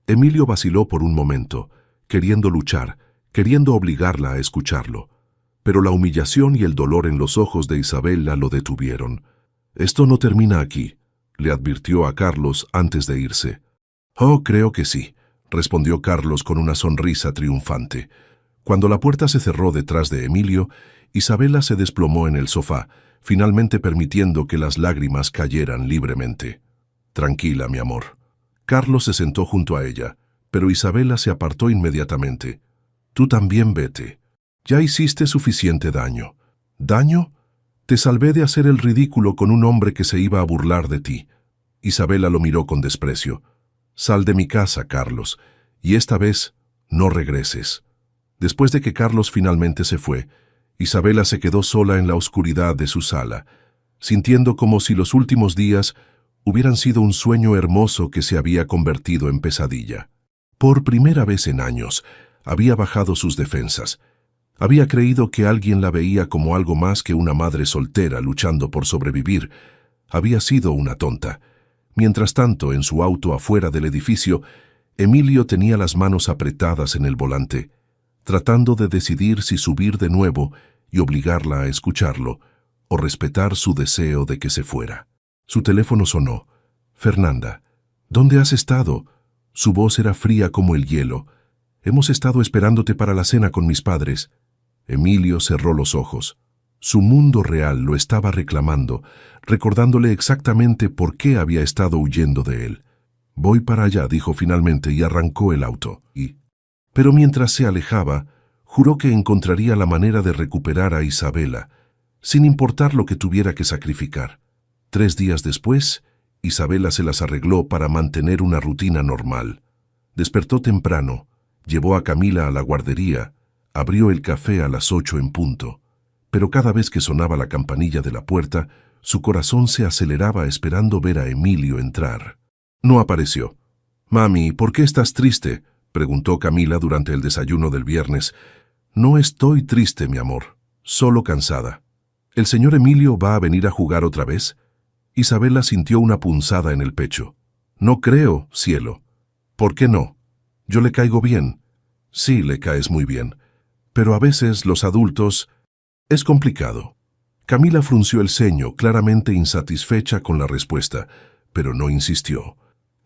Emilio vaciló por un momento, queriendo luchar, queriendo obligarla a escucharlo. Pero la humillación y el dolor en los ojos de Isabela lo detuvieron. Esto no termina aquí, le advirtió a Carlos antes de irse. Oh, creo que sí, respondió Carlos con una sonrisa triunfante. Cuando la puerta se cerró detrás de Emilio, Isabela se desplomó en el sofá, finalmente permitiendo que las lágrimas cayeran libremente. Tranquila, mi amor. Carlos se sentó junto a ella, pero Isabela se apartó inmediatamente. Tú también vete. Ya hiciste suficiente daño. ¿Daño? Te salvé de hacer el ridículo con un hombre que se iba a burlar de ti. Isabela lo miró con desprecio. Sal de mi casa, Carlos, y esta vez no regreses. Después de que Carlos finalmente se fue, Isabela se quedó sola en la oscuridad de su sala, sintiendo como si los últimos días hubieran sido un sueño hermoso que se había convertido en pesadilla. Por primera vez en años, había bajado sus defensas. Había creído que alguien la veía como algo más que una madre soltera luchando por sobrevivir. Había sido una tonta. Mientras tanto, en su auto afuera del edificio, Emilio tenía las manos apretadas en el volante, tratando de decidir si subir de nuevo y obligarla a escucharlo, o respetar su deseo de que se fuera. Su teléfono sonó. Fernanda, ¿dónde has estado? Su voz era fría como el hielo. Hemos estado esperándote para la cena con mis padres. Emilio cerró los ojos. Su mundo real lo estaba reclamando, recordándole exactamente por qué había estado huyendo de él. Voy para allá, dijo finalmente y arrancó el auto. Pero mientras se alejaba, juró que encontraría la manera de recuperar a Isabela, sin importar lo que tuviera que sacrificar. 3 días después, Isabela se las arregló para mantener una rutina normal. Despertó temprano, llevó a Camila a la guardería, abrió el café a las 8 en punto. Pero cada vez que sonaba la campanilla de la puerta, su corazón se aceleraba esperando ver a Emilio entrar. No apareció. «Mami, ¿por qué estás triste?», preguntó Camila durante el desayuno del viernes. «No estoy triste, mi amor, solo cansada». «¿El señor Emilio va a venir a jugar otra vez?». Isabela sintió una punzada en el pecho. «No creo, cielo». «¿Por qué no? Yo le caigo bien». «Sí, le caes muy bien. Pero a veces los adultos... es complicado». Camila frunció el ceño, claramente insatisfecha con la respuesta, pero no insistió.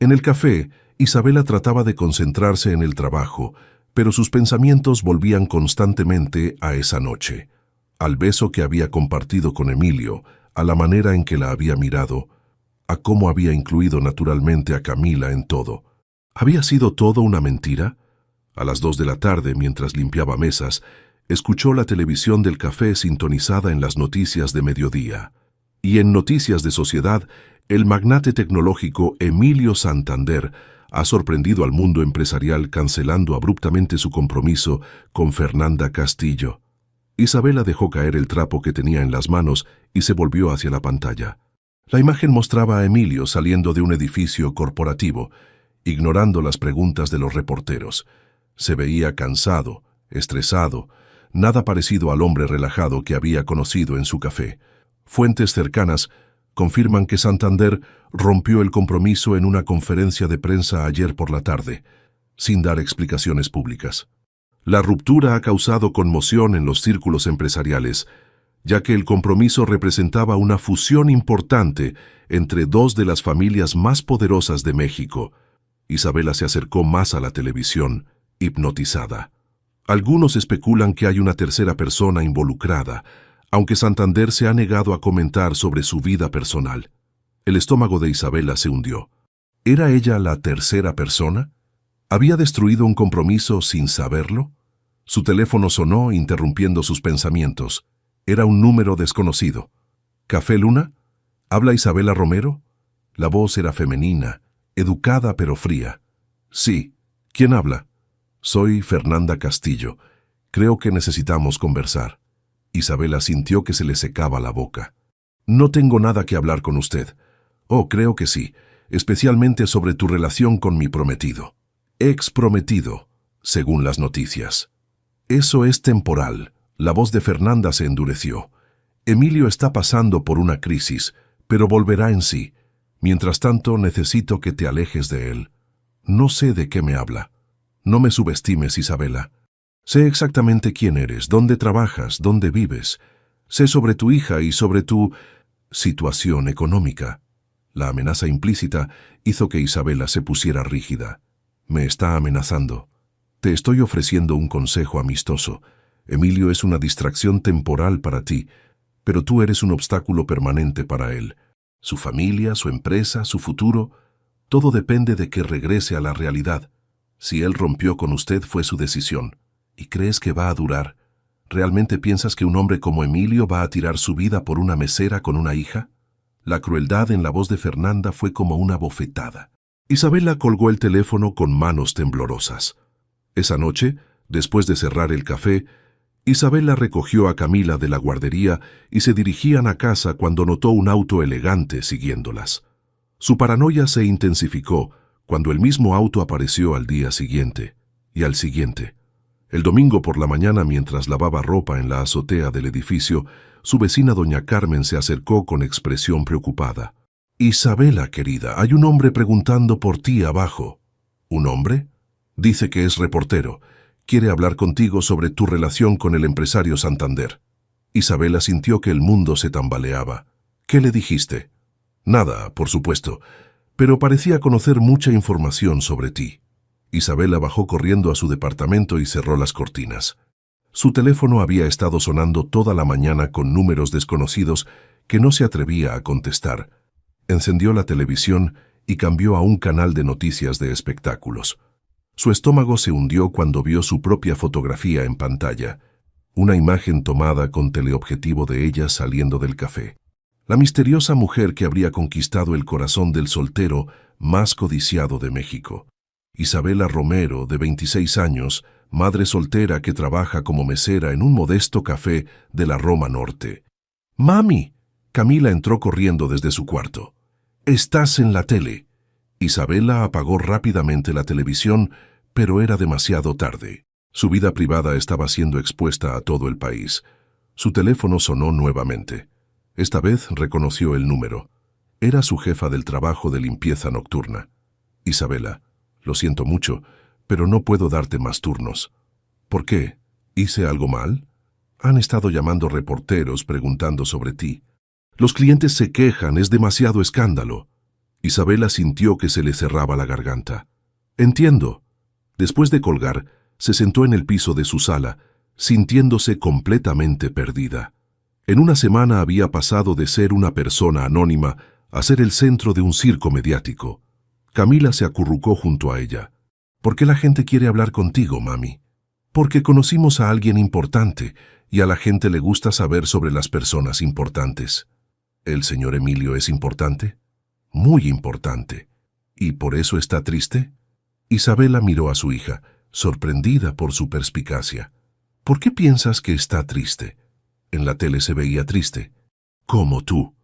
En el café, Isabela trataba de concentrarse en el trabajo, pero sus pensamientos volvían constantemente a esa noche, al beso que había compartido con Emilio, a la manera en que la había mirado, a cómo había incluido naturalmente a Camila en todo. ¿Había sido todo una mentira? A las 2 de la tarde, mientras limpiaba mesas, escuchó la televisión del café sintonizada en las noticias de mediodía. Y en Noticias de Sociedad, El magnate tecnológico Emilio Santander ha sorprendido al mundo empresarial cancelando abruptamente su compromiso con Fernanda Castillo. Isabela dejó caer el trapo que tenía en las manos y se volvió hacia la pantalla. La imagen mostraba a Emilio saliendo de un edificio corporativo, ignorando las preguntas de los reporteros. Se veía cansado, estresado, nada parecido al hombre relajado que había conocido en su café. Fuentes cercanas confirman que Santander rompió el compromiso en una conferencia de prensa ayer por la tarde, sin dar explicaciones públicas. La ruptura ha causado conmoción en los círculos empresariales, ya que el compromiso representaba una fusión importante entre dos de las familias más poderosas de México. Isabela se acercó más a la televisión, hipnotizada. Algunos especulan que hay una tercera persona involucrada, aunque Santander se ha negado a comentar sobre su vida personal. El estómago de Isabela se hundió. ¿Era ella la tercera persona? ¿Había destruido un compromiso sin saberlo? Su teléfono sonó interrumpiendo sus pensamientos. Era un número desconocido. ¿Café Luna? ¿Habla Isabela Romero? La voz era femenina, educada pero fría. Sí. ¿Quién habla? Soy Fernanda Castillo. Creo que necesitamos conversar. Isabela sintió que se le secaba la boca. No tengo nada que hablar con usted. Oh, creo que sí, especialmente sobre tu relación con mi prometido. Ex prometido, según las noticias. Eso es temporal. La voz de Fernanda se endureció. Emilio está pasando por una crisis, pero volverá en sí. Mientras tanto, necesito que te alejes de él. No sé de qué me habla. No me subestimes, Isabela. Sé exactamente quién eres, dónde trabajas, dónde vives. Sé sobre tu hija y sobre tu situación económica. La amenaza implícita hizo que Isabela se pusiera rígida. Me está amenazando. Te estoy ofreciendo un consejo amistoso. Emilio es una distracción temporal para ti, pero tú eres un obstáculo permanente para él. Su familia, su empresa, su futuro, todo depende de que regrese a la realidad. Si él rompió con usted fue su decisión. ¿Y crees que va a durar? ¿Realmente piensas que un hombre como Emilio va a tirar su vida por una mesera con una hija? La crueldad en la voz de Fernanda fue como una bofetada. Isabela colgó el teléfono con manos temblorosas. Esa noche, después de cerrar el café, Isabela recogió a Camila de la guardería y se dirigían a casa cuando notó un auto elegante siguiéndolas. Su paranoia se intensificó cuando el mismo auto apareció al día siguiente, y al siguiente. El domingo por la mañana, mientras lavaba ropa en la azotea del edificio, su vecina doña Carmen se acercó con expresión preocupada. «Isabela, querida, hay un hombre preguntando por ti abajo». «¿Un hombre?» «Dice que es reportero. Quiere hablar contigo sobre tu relación con el empresario Santander». Isabela sintió que el mundo se tambaleaba. «¿Qué le dijiste?» «Nada, por supuesto, pero parecía conocer mucha información sobre ti». Isabela bajó corriendo a su departamento y cerró las cortinas. Su teléfono había estado sonando toda la mañana con números desconocidos que no se atrevía a contestar. Encendió la televisión y cambió a un canal de noticias de espectáculos. Su estómago se hundió cuando vio su propia fotografía en pantalla, una imagen tomada con teleobjetivo de ella saliendo del café. La misteriosa mujer que habría conquistado el corazón del soltero más codiciado de México. Isabela Romero, de 26 años, madre soltera que trabaja como mesera en un modesto café de la Roma Norte. «¡Mami!». Camila entró corriendo desde su cuarto. «Estás en la tele». Isabela apagó rápidamente la televisión, pero era demasiado tarde. Su vida privada estaba siendo expuesta a todo el país. Su teléfono sonó nuevamente. Esta vez reconoció el número. Era su jefa del trabajo de limpieza nocturna. «Isabela, lo siento mucho, pero no puedo darte más turnos». «¿Por qué? ¿Hice algo mal?» «Han estado llamando reporteros preguntando sobre ti. Los clientes se quejan, es demasiado escándalo». Isabela sintió que se le cerraba la garganta. «Entiendo». Después de colgar, se sentó en el piso de su sala, sintiéndose completamente perdida. En una semana había pasado de ser una persona anónima a ser el centro de un circo mediático. Camila se acurrucó junto a ella. «¿Por qué la gente quiere hablar contigo, mami?» «Porque conocimos a alguien importante y a la gente le gusta saber sobre las personas importantes». «¿El señor Emilio es importante?» Muy importante. ¿Y por eso está triste? Isabela miró a su hija, sorprendida por su perspicacia. ¿Por qué piensas que está triste? En la tele se veía triste. Como tú.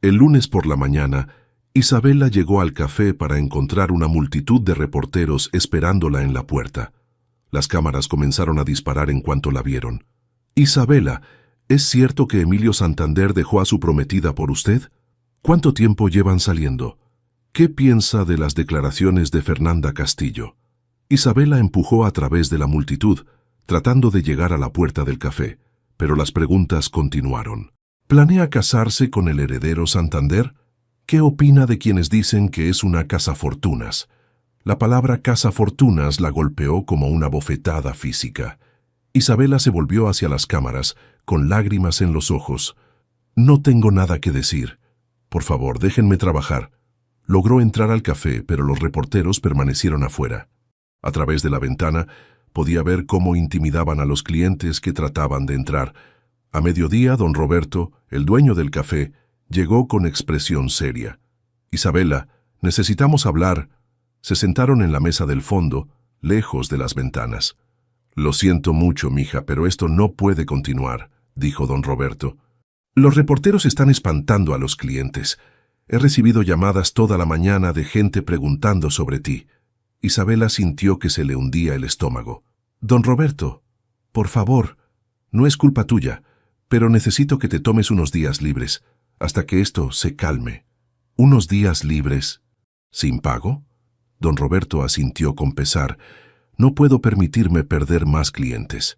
El lunes por la mañana, Isabela llegó al café para encontrar una multitud de reporteros esperándola en la puerta. Las cámaras comenzaron a disparar en cuanto la vieron. Isabela, ¿es cierto que Emilio Santander dejó a su prometida por usted? ¿Cuánto tiempo llevan saliendo? ¿Qué piensa de las declaraciones de Fernanda Castillo? Isabela empujó a través de la multitud, tratando de llegar a la puerta del café, pero las preguntas continuaron. ¿Planea casarse con el heredero Santander? ¿Qué opina de quienes dicen que es una cazafortunas? La palabra cazafortunas la golpeó como una bofetada física. Isabela se volvió hacia las cámaras, con lágrimas en los ojos. No tengo nada que decir. Por favor, déjenme trabajar. Logró entrar al café, pero los reporteros permanecieron afuera. A través de la ventana, podía ver cómo intimidaban a los clientes que trataban de entrar. A mediodía, don Roberto, el dueño del café, llegó con expresión seria. Isabela, necesitamos hablar. Se sentaron en la mesa del fondo, lejos de las ventanas. Lo siento mucho, mija, pero esto no puede continuar, dijo don Roberto. Los reporteros están espantando a los clientes. He recibido llamadas toda la mañana de gente preguntando sobre ti. Isabela sintió que se le hundía el estómago. Don Roberto, por favor, no es culpa tuya, pero necesito que te tomes unos días libres, hasta que esto se calme. ¿Unos días libres? ¿Sin pago? Don Roberto asintió con pesar. No puedo permitirme perder más clientes.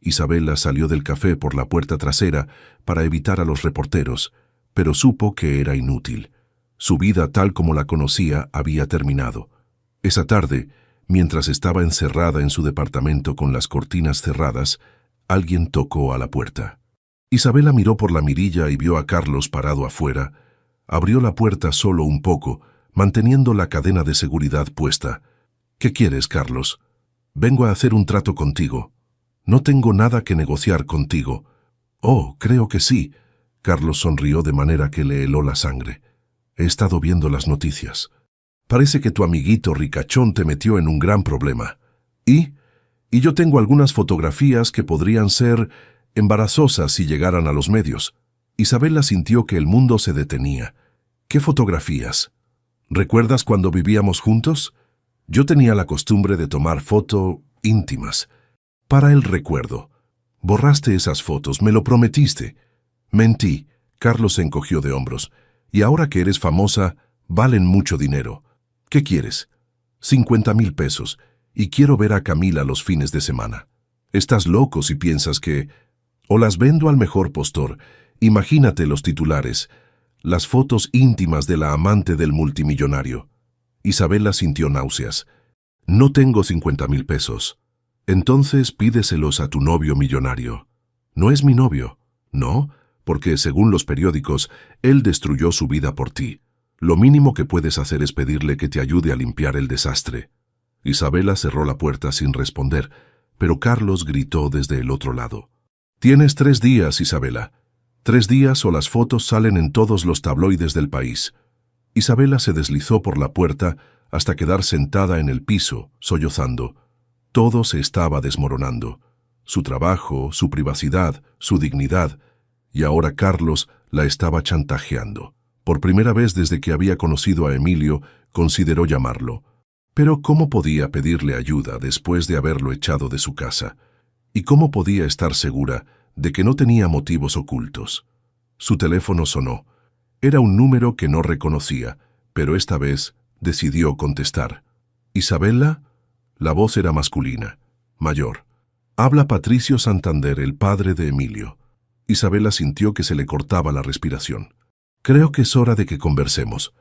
Isabela salió del café por la puerta trasera para evitar a los reporteros, pero supo que era inútil. Su vida tal como la conocía había terminado. Esa tarde, mientras estaba encerrada en su departamento con las cortinas cerradas, alguien tocó a la puerta. Isabela miró por la mirilla y vio a Carlos parado afuera. Abrió la puerta solo un poco, manteniendo la cadena de seguridad puesta. ¿Qué quieres, Carlos? Vengo a hacer un trato contigo. No tengo nada que negociar contigo. Oh, creo que sí. Carlos sonrió de manera que le heló la sangre. He estado viendo las noticias. Parece que tu amiguito ricachón te metió en un gran problema. Y yo tengo algunas fotografías que podrían ser embarazosas si llegaran a los medios. Isabela sintió que el mundo se detenía. ¿Qué fotografías? ¿Recuerdas cuando vivíamos juntos? Yo tenía la costumbre de tomar fotos íntimas. Para el recuerdo. Borraste esas fotos, me lo prometiste. Mentí. Carlos se encogió de hombros. Y ahora que eres famosa, valen mucho dinero. ¿Qué quieres? 50,000 pesos. Y quiero ver a Camila los fines de semana. Estás loco si piensas que... O las vendo al mejor postor. Imagínate los titulares. Las fotos íntimas de la amante del multimillonario. Isabela sintió náuseas. No tengo 50,000 pesos. Entonces pídeselos a tu novio millonario. No es mi novio. No, porque según los periódicos, él destruyó su vida por ti. Lo mínimo que puedes hacer es pedirle que te ayude a limpiar el desastre. Isabela cerró la puerta sin responder, pero Carlos gritó desde el otro lado. Tienes 3 días, Isabela. 3 días o las fotos salen en todos los tabloides del país. Isabela se deslizó por la puerta hasta quedar sentada en el piso, sollozando. Todo se estaba desmoronando. Su trabajo, su privacidad, su dignidad. Y ahora Carlos la estaba chantajeando. Por primera vez desde que había conocido a Emilio, consideró llamarlo. Pero ¿cómo podía pedirle ayuda después de haberlo echado de su casa? ¿Y cómo podía estar segura de que no tenía motivos ocultos? Su teléfono sonó. Era un número que no reconocía, pero esta vez decidió contestar. ¿Isabela? La voz era masculina, mayor. Habla Patricio Santander, el padre de Emilio. Isabela sintió que se le cortaba la respiración. Creo que es hora de que conversemos.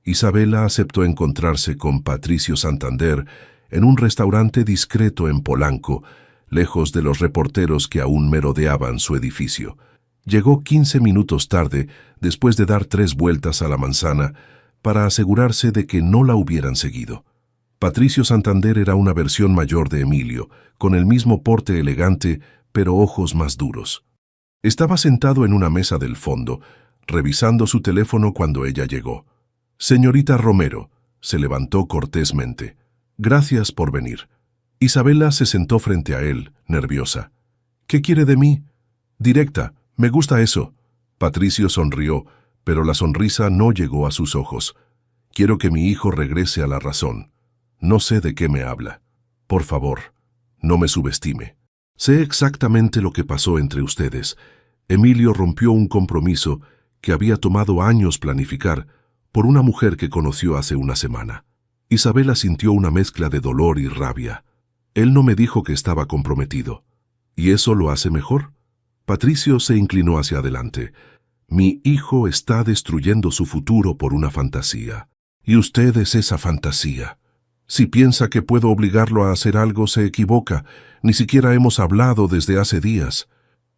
Isabela aceptó encontrarse con Patricio Santander en un restaurante discreto en Polanco, lejos de los reporteros que aún merodeaban su edificio. Llegó 15 minutos tarde, después de dar 3 vueltas a la manzana, para asegurarse de que no la hubieran seguido. Patricio Santander era una versión mayor de Emilio, con el mismo porte elegante, pero ojos más duros. Estaba sentado en una mesa del fondo, revisando su teléfono cuando ella llegó. Señorita Romero, se levantó cortésmente. Gracias por venir. Isabela se sentó frente a él, nerviosa. ¿Qué quiere de mí? Directa, me gusta eso. Patricio sonrió, pero la sonrisa no llegó a sus ojos. Quiero que mi hijo regrese a la razón. No sé de qué me habla. Por favor, no me subestime. Sé exactamente lo que pasó entre ustedes. Emilio rompió un compromiso que había tomado años planificar por una mujer que conoció hace una semana. Isabela sintió una mezcla de dolor y rabia. Él no me dijo que estaba comprometido. ¿Y eso lo hace mejor? Patricio se inclinó hacia adelante. Mi hijo está destruyendo su futuro por una fantasía. Y usted es esa fantasía. Si piensa que puedo obligarlo a hacer algo, se equivoca. Ni siquiera hemos hablado desde hace días.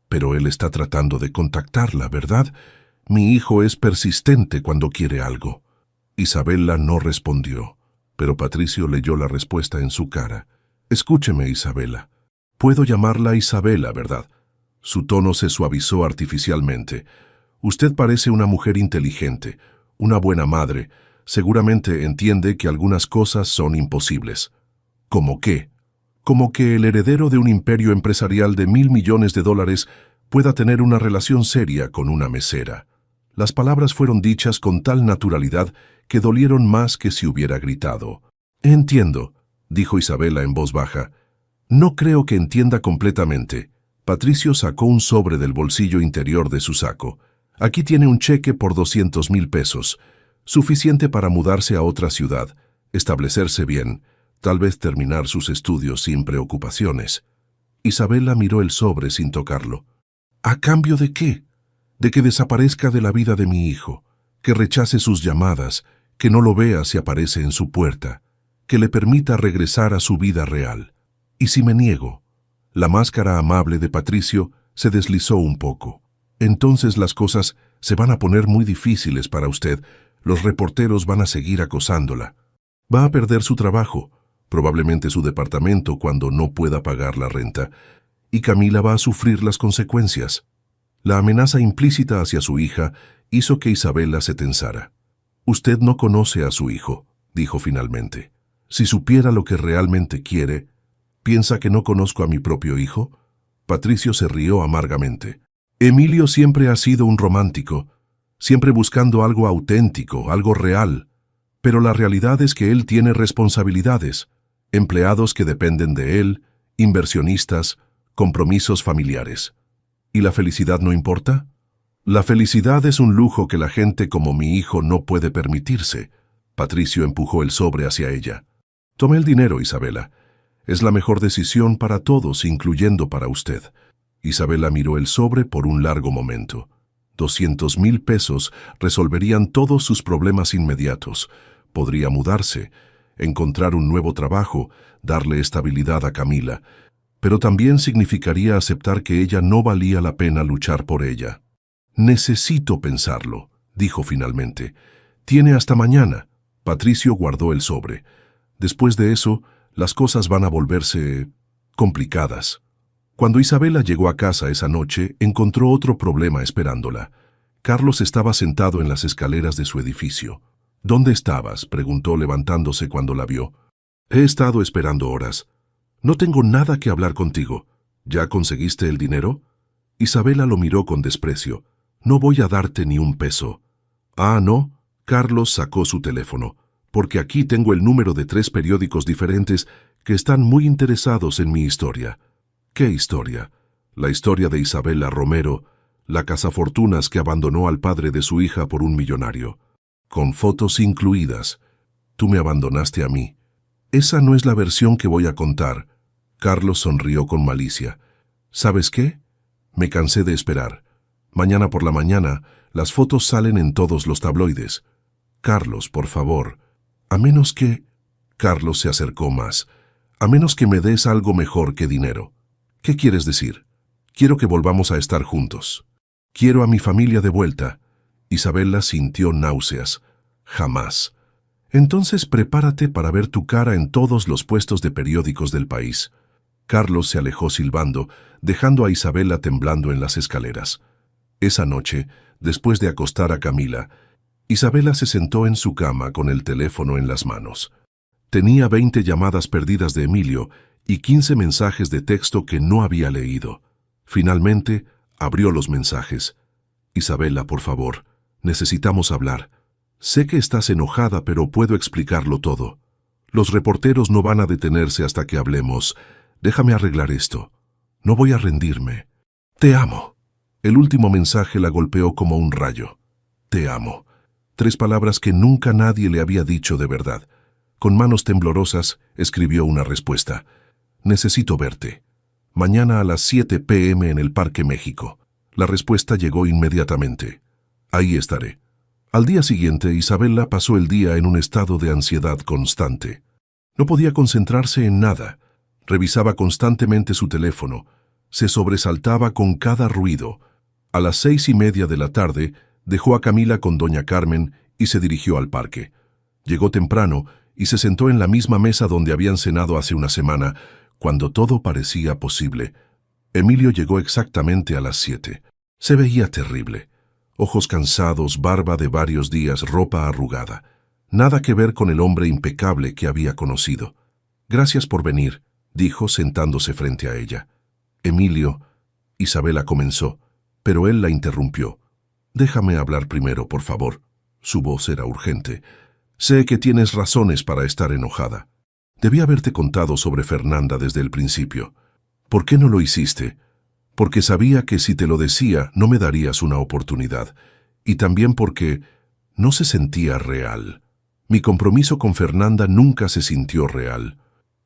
Pero él está tratando de contactarla, ¿verdad? Mi hijo es persistente cuando quiere algo. Isabela no respondió, pero Patricio leyó la respuesta en su cara. Escúcheme, Isabela. Puedo llamarla Isabela, ¿verdad? Su tono se suavizó artificialmente. Usted parece una mujer inteligente, una buena madre. Seguramente entiende que algunas cosas son imposibles. ¿Cómo qué? Como que el heredero de un imperio empresarial de $1.000 millones pueda tener una relación seria con una mesera. Las palabras fueron dichas con tal naturalidad que dolieron más que si hubiera gritado. Entiendo, dijo Isabela en voz baja. No creo que entienda completamente. Patricio sacó un sobre del bolsillo interior de su saco. Aquí tiene un cheque por 200,000 pesos, suficiente para mudarse a otra ciudad, establecerse bien, tal vez terminar sus estudios sin preocupaciones. Isabela miró el sobre sin tocarlo. ¿A cambio de qué? De que desaparezca de la vida de mi hijo, que rechace sus llamadas, que no lo vea si aparece en su puerta, que le permita regresar a su vida real. ¿Y si me niego? La máscara amable de Patricio se deslizó un poco. Entonces las cosas se van a poner muy difíciles para usted. Los reporteros van a seguir acosándola. Va a perder su trabajo, probablemente su departamento cuando no pueda pagar la renta, y Camila va a sufrir las consecuencias. La amenaza implícita hacia su hija hizo que Isabela se tensara. Usted no conoce a su hijo, dijo finalmente. Si supiera lo que realmente quiere, ¿piensa que no conozco a mi propio hijo? Patricio se rió amargamente. Emilio siempre ha sido un romántico, siempre buscando algo auténtico, algo real. Pero la realidad es que él tiene responsabilidades, empleados que dependen de él, inversionistas, compromisos familiares. ¿Y la felicidad no importa? La felicidad es un lujo que la gente como mi hijo no puede permitirse. Patricio empujó el sobre hacia ella. Tome el dinero, Isabela. Es la mejor decisión para todos, incluyendo para usted. Isabela miró el sobre por un largo momento. 200,000 pesos resolverían todos sus problemas inmediatos. Podría mudarse, encontrar un nuevo trabajo, darle estabilidad a Camila, pero también significaría aceptar que ella no valía la pena luchar por ella. Necesito pensarlo, dijo finalmente. Tiene hasta mañana. Patricio guardó el sobre. Después de eso, las cosas van a volverse complicadas. Cuando Isabela llegó a casa esa noche, encontró otro problema esperándola. Carlos estaba sentado en las escaleras de su edificio. ¿Dónde estabas?, preguntó levantándose cuando la vio. He estado esperando horas. No tengo nada que hablar contigo. ¿Ya conseguiste el dinero? Isabela lo miró con desprecio. No voy a darte ni un peso. Ah, ¿no? Carlos sacó su teléfono. Porque aquí tengo el número de 3 periódicos diferentes que están muy interesados en mi historia. ¿Qué historia? La historia de Isabela Romero, la cazafortunas que abandonó al padre de su hija por un millonario. Con fotos incluidas. Tú me abandonaste a mí. Esa no es la versión que voy a contar. Carlos sonrió con malicia. ¿Sabes qué? Me cansé de esperar. Mañana por la mañana, las fotos salen en todos los tabloides. Carlos, por favor. A menos que... Carlos se acercó más. A menos que me des algo mejor que dinero. ¿Qué quieres decir? Quiero que volvamos a estar juntos. Quiero a mi familia de vuelta. Isabela sintió náuseas. Jamás. Entonces prepárate para ver tu cara en todos los puestos de periódicos del país. Carlos se alejó silbando, dejando a Isabela temblando en las escaleras. Esa noche, después de acostar a Camila, Isabela se sentó en su cama con el teléfono en las manos. Tenía 20 llamadas perdidas de Emilio y 15 mensajes de texto que no había leído. Finalmente, abrió los mensajes. Isabela, por favor, necesitamos hablar. Sé que estás enojada, pero puedo explicarlo todo. Los reporteros no van a detenerse hasta que hablemos. Déjame arreglar esto. No voy a rendirme. Te amo. El último mensaje la golpeó como un rayo. Te amo. 3 palabras que nunca nadie le había dicho de verdad. Con manos temblorosas, escribió una respuesta. Necesito verte. Mañana a las 7 p.m. en el Parque México. La respuesta llegó inmediatamente. Ahí estaré. Al día siguiente, Isabela pasó el día en un estado de ansiedad constante. No podía concentrarse en nada. Revisaba constantemente su teléfono. Se sobresaltaba con cada ruido. A las 6:30 de la tarde, dejó a Camila con doña Carmen y se dirigió al parque. Llegó temprano y se sentó en la misma mesa donde habían cenado hace una semana, cuando todo parecía posible. Emilio llegó exactamente a las 7. Se veía terrible. Ojos cansados, barba de varios días, ropa arrugada. Nada que ver con el hombre impecable que había conocido. Gracias por venir, dijo sentándose frente a ella. Emilio, Isabela comenzó, pero él la interrumpió. Déjame hablar primero, por favor. Su voz era urgente. Sé que tienes razones para estar enojada. Debí haberte contado sobre Fernanda desde el principio. ¿Por qué no lo hiciste? Porque sabía que si te lo decía no me darías una oportunidad. Y también porque no se sentía real. Mi compromiso con Fernanda nunca se sintió real.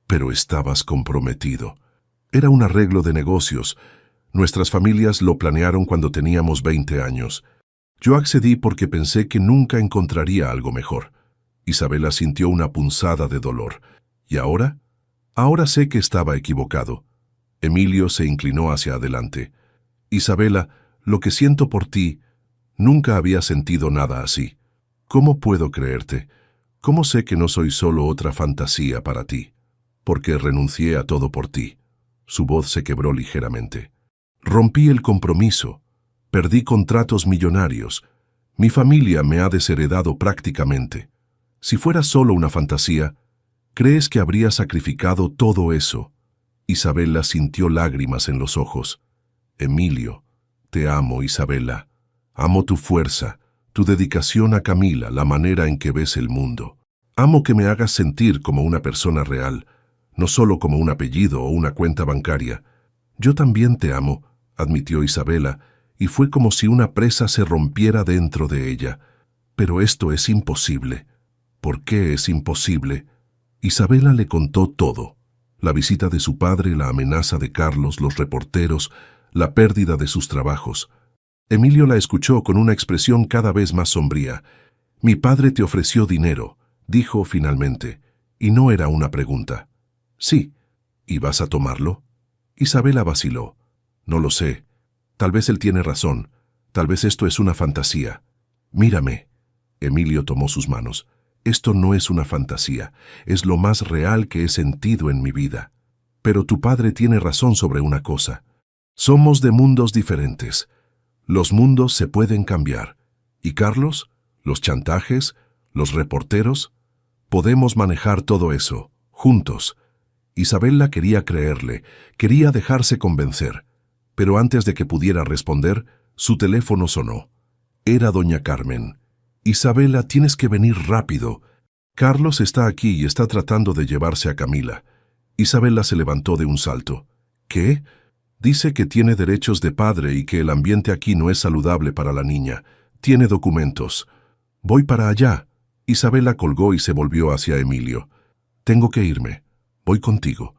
Pero estabas comprometido. Era un arreglo de negocios. Nuestras familias lo planearon cuando teníamos 20 años. Yo accedí porque pensé que nunca encontraría algo mejor. Isabela sintió una punzada de dolor. ¿Y ahora? Ahora sé que estaba equivocado. Emilio se inclinó hacia adelante. Isabela, lo que siento por ti, nunca había sentido nada así. ¿Cómo puedo creerte? ¿Cómo sé que no soy solo otra fantasía para ti? Porque renuncié a todo por ti. Su voz se quebró ligeramente. Rompí el compromiso. Perdí contratos millonarios. Mi familia me ha desheredado prácticamente. Si fuera solo una fantasía, ¿crees que habría sacrificado todo eso? Isabela sintió lágrimas en los ojos. Emilio, te amo, Isabela. Amo tu fuerza, tu dedicación a Camila, la manera en que ves el mundo. Amo que me hagas sentir como una persona real, no solo como un apellido o una cuenta bancaria. Yo también te amo, admitió Isabela, y fue como si una presa se rompiera dentro de ella. Pero esto es imposible. ¿Por qué es imposible? Isabela le contó todo. La visita de su padre, la amenaza de Carlos, los reporteros, la pérdida de sus trabajos. Emilio la escuchó con una expresión cada vez más sombría. Mi padre te ofreció dinero, dijo finalmente, y no era una pregunta. Sí. ¿Y vas a tomarlo? Isabela vaciló. No lo sé. Tal vez él tiene razón. Tal vez esto es una fantasía. Mírame. Emilio tomó sus manos. Esto no es una fantasía. Es lo más real que he sentido en mi vida. Pero tu padre tiene razón sobre una cosa. Somos de mundos diferentes. Los mundos se pueden cambiar. ¿Y Carlos? ¿Los chantajes? ¿Los reporteros? Podemos manejar todo eso, juntos. Isabela quería creerle, quería dejarse convencer. Pero antes de que pudiera responder, su teléfono sonó. Era doña Carmen. Isabela, tienes que venir rápido. Carlos está aquí y está tratando de llevarse a Camila. Isabela se levantó de un salto. ¿Qué? Dice que tiene derechos de padre y que el ambiente aquí no es saludable para la niña. Tiene documentos. Voy para allá. Isabela colgó y se volvió hacia Emilio. Tengo que irme. Voy contigo.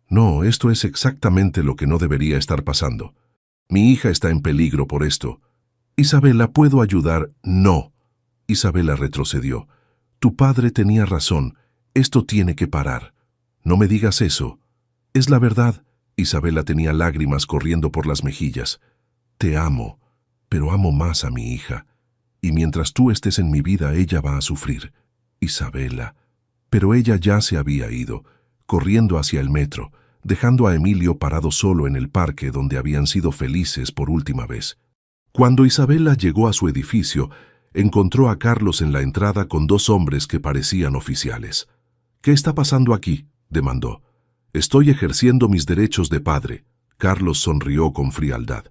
No, esto es exactamente lo que no debería estar pasando. Mi hija está en peligro por esto. Isabela, ¿puedo ayudar? No. Isabela retrocedió. Tu padre tenía razón. Esto tiene que parar. No me digas eso. Es la verdad. Isabela tenía lágrimas corriendo por las mejillas. Te amo, pero amo más a mi hija. Y mientras tú estés en mi vida, ella va a sufrir. Isabela. Pero ella ya se había ido, corriendo hacia el metro, dejando a Emilio parado solo en el parque donde habían sido felices por última vez. Cuando Isabela llegó a su edificio, encontró a Carlos en la entrada con dos hombres que parecían oficiales. «¿Qué está pasando aquí?», demandó. «Estoy ejerciendo mis derechos de padre». Carlos sonrió con frialdad.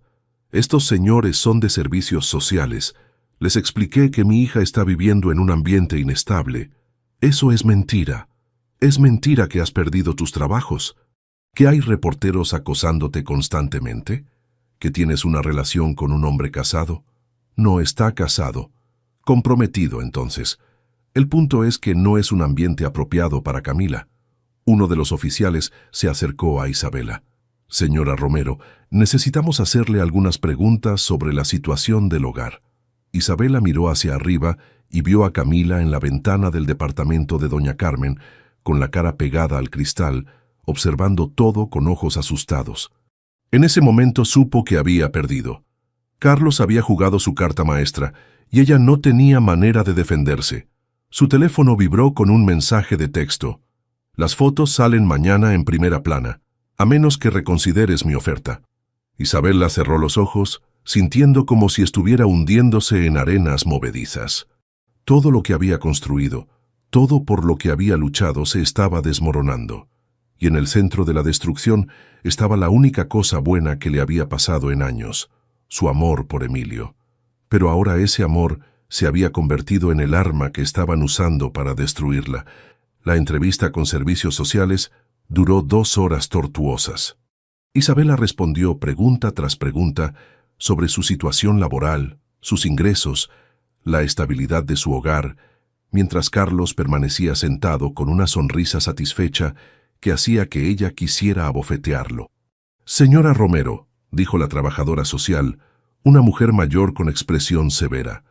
«Estos señores son de servicios sociales. Les expliqué que mi hija está viviendo en un ambiente inestable. Eso es mentira. Es mentira que has perdido tus trabajos. ¿Que hay reporteros acosándote constantemente? ¿Que tienes una relación con un hombre casado? No está casado. Comprometido, entonces. El punto es que no es un ambiente apropiado para Camila». Uno de los oficiales se acercó a Isabela. «Señora Romero, necesitamos hacerle algunas preguntas sobre la situación del hogar». Isabela miró hacia arriba y vio a Camila en la ventana del departamento de doña Carmen, con la cara pegada al cristal, observando todo con ojos asustados. En ese momento supo que había perdido. Carlos había jugado su carta maestra y ella no tenía manera de defenderse. Su teléfono vibró con un mensaje de texto. «Las fotos salen mañana en primera plana, a menos que reconsideres mi oferta». Isabela cerró los ojos, sintiendo como si estuviera hundiéndose en arenas movedizas. Todo lo que había construido, todo por lo que había luchado se estaba desmoronando. Y en el centro de la destrucción estaba la única cosa buena que le había pasado en años, su amor por Emilio. Pero ahora ese amor se había convertido en el arma que estaban usando para destruirla. La entrevista con servicios sociales duró 2 horas tortuosas. Isabela respondió pregunta tras pregunta sobre su situación laboral, sus ingresos, la estabilidad de su hogar, mientras Carlos permanecía sentado con una sonrisa satisfecha que hacía que ella quisiera abofetearlo. «Señora Romero», dijo la trabajadora social, una mujer mayor con expresión severa,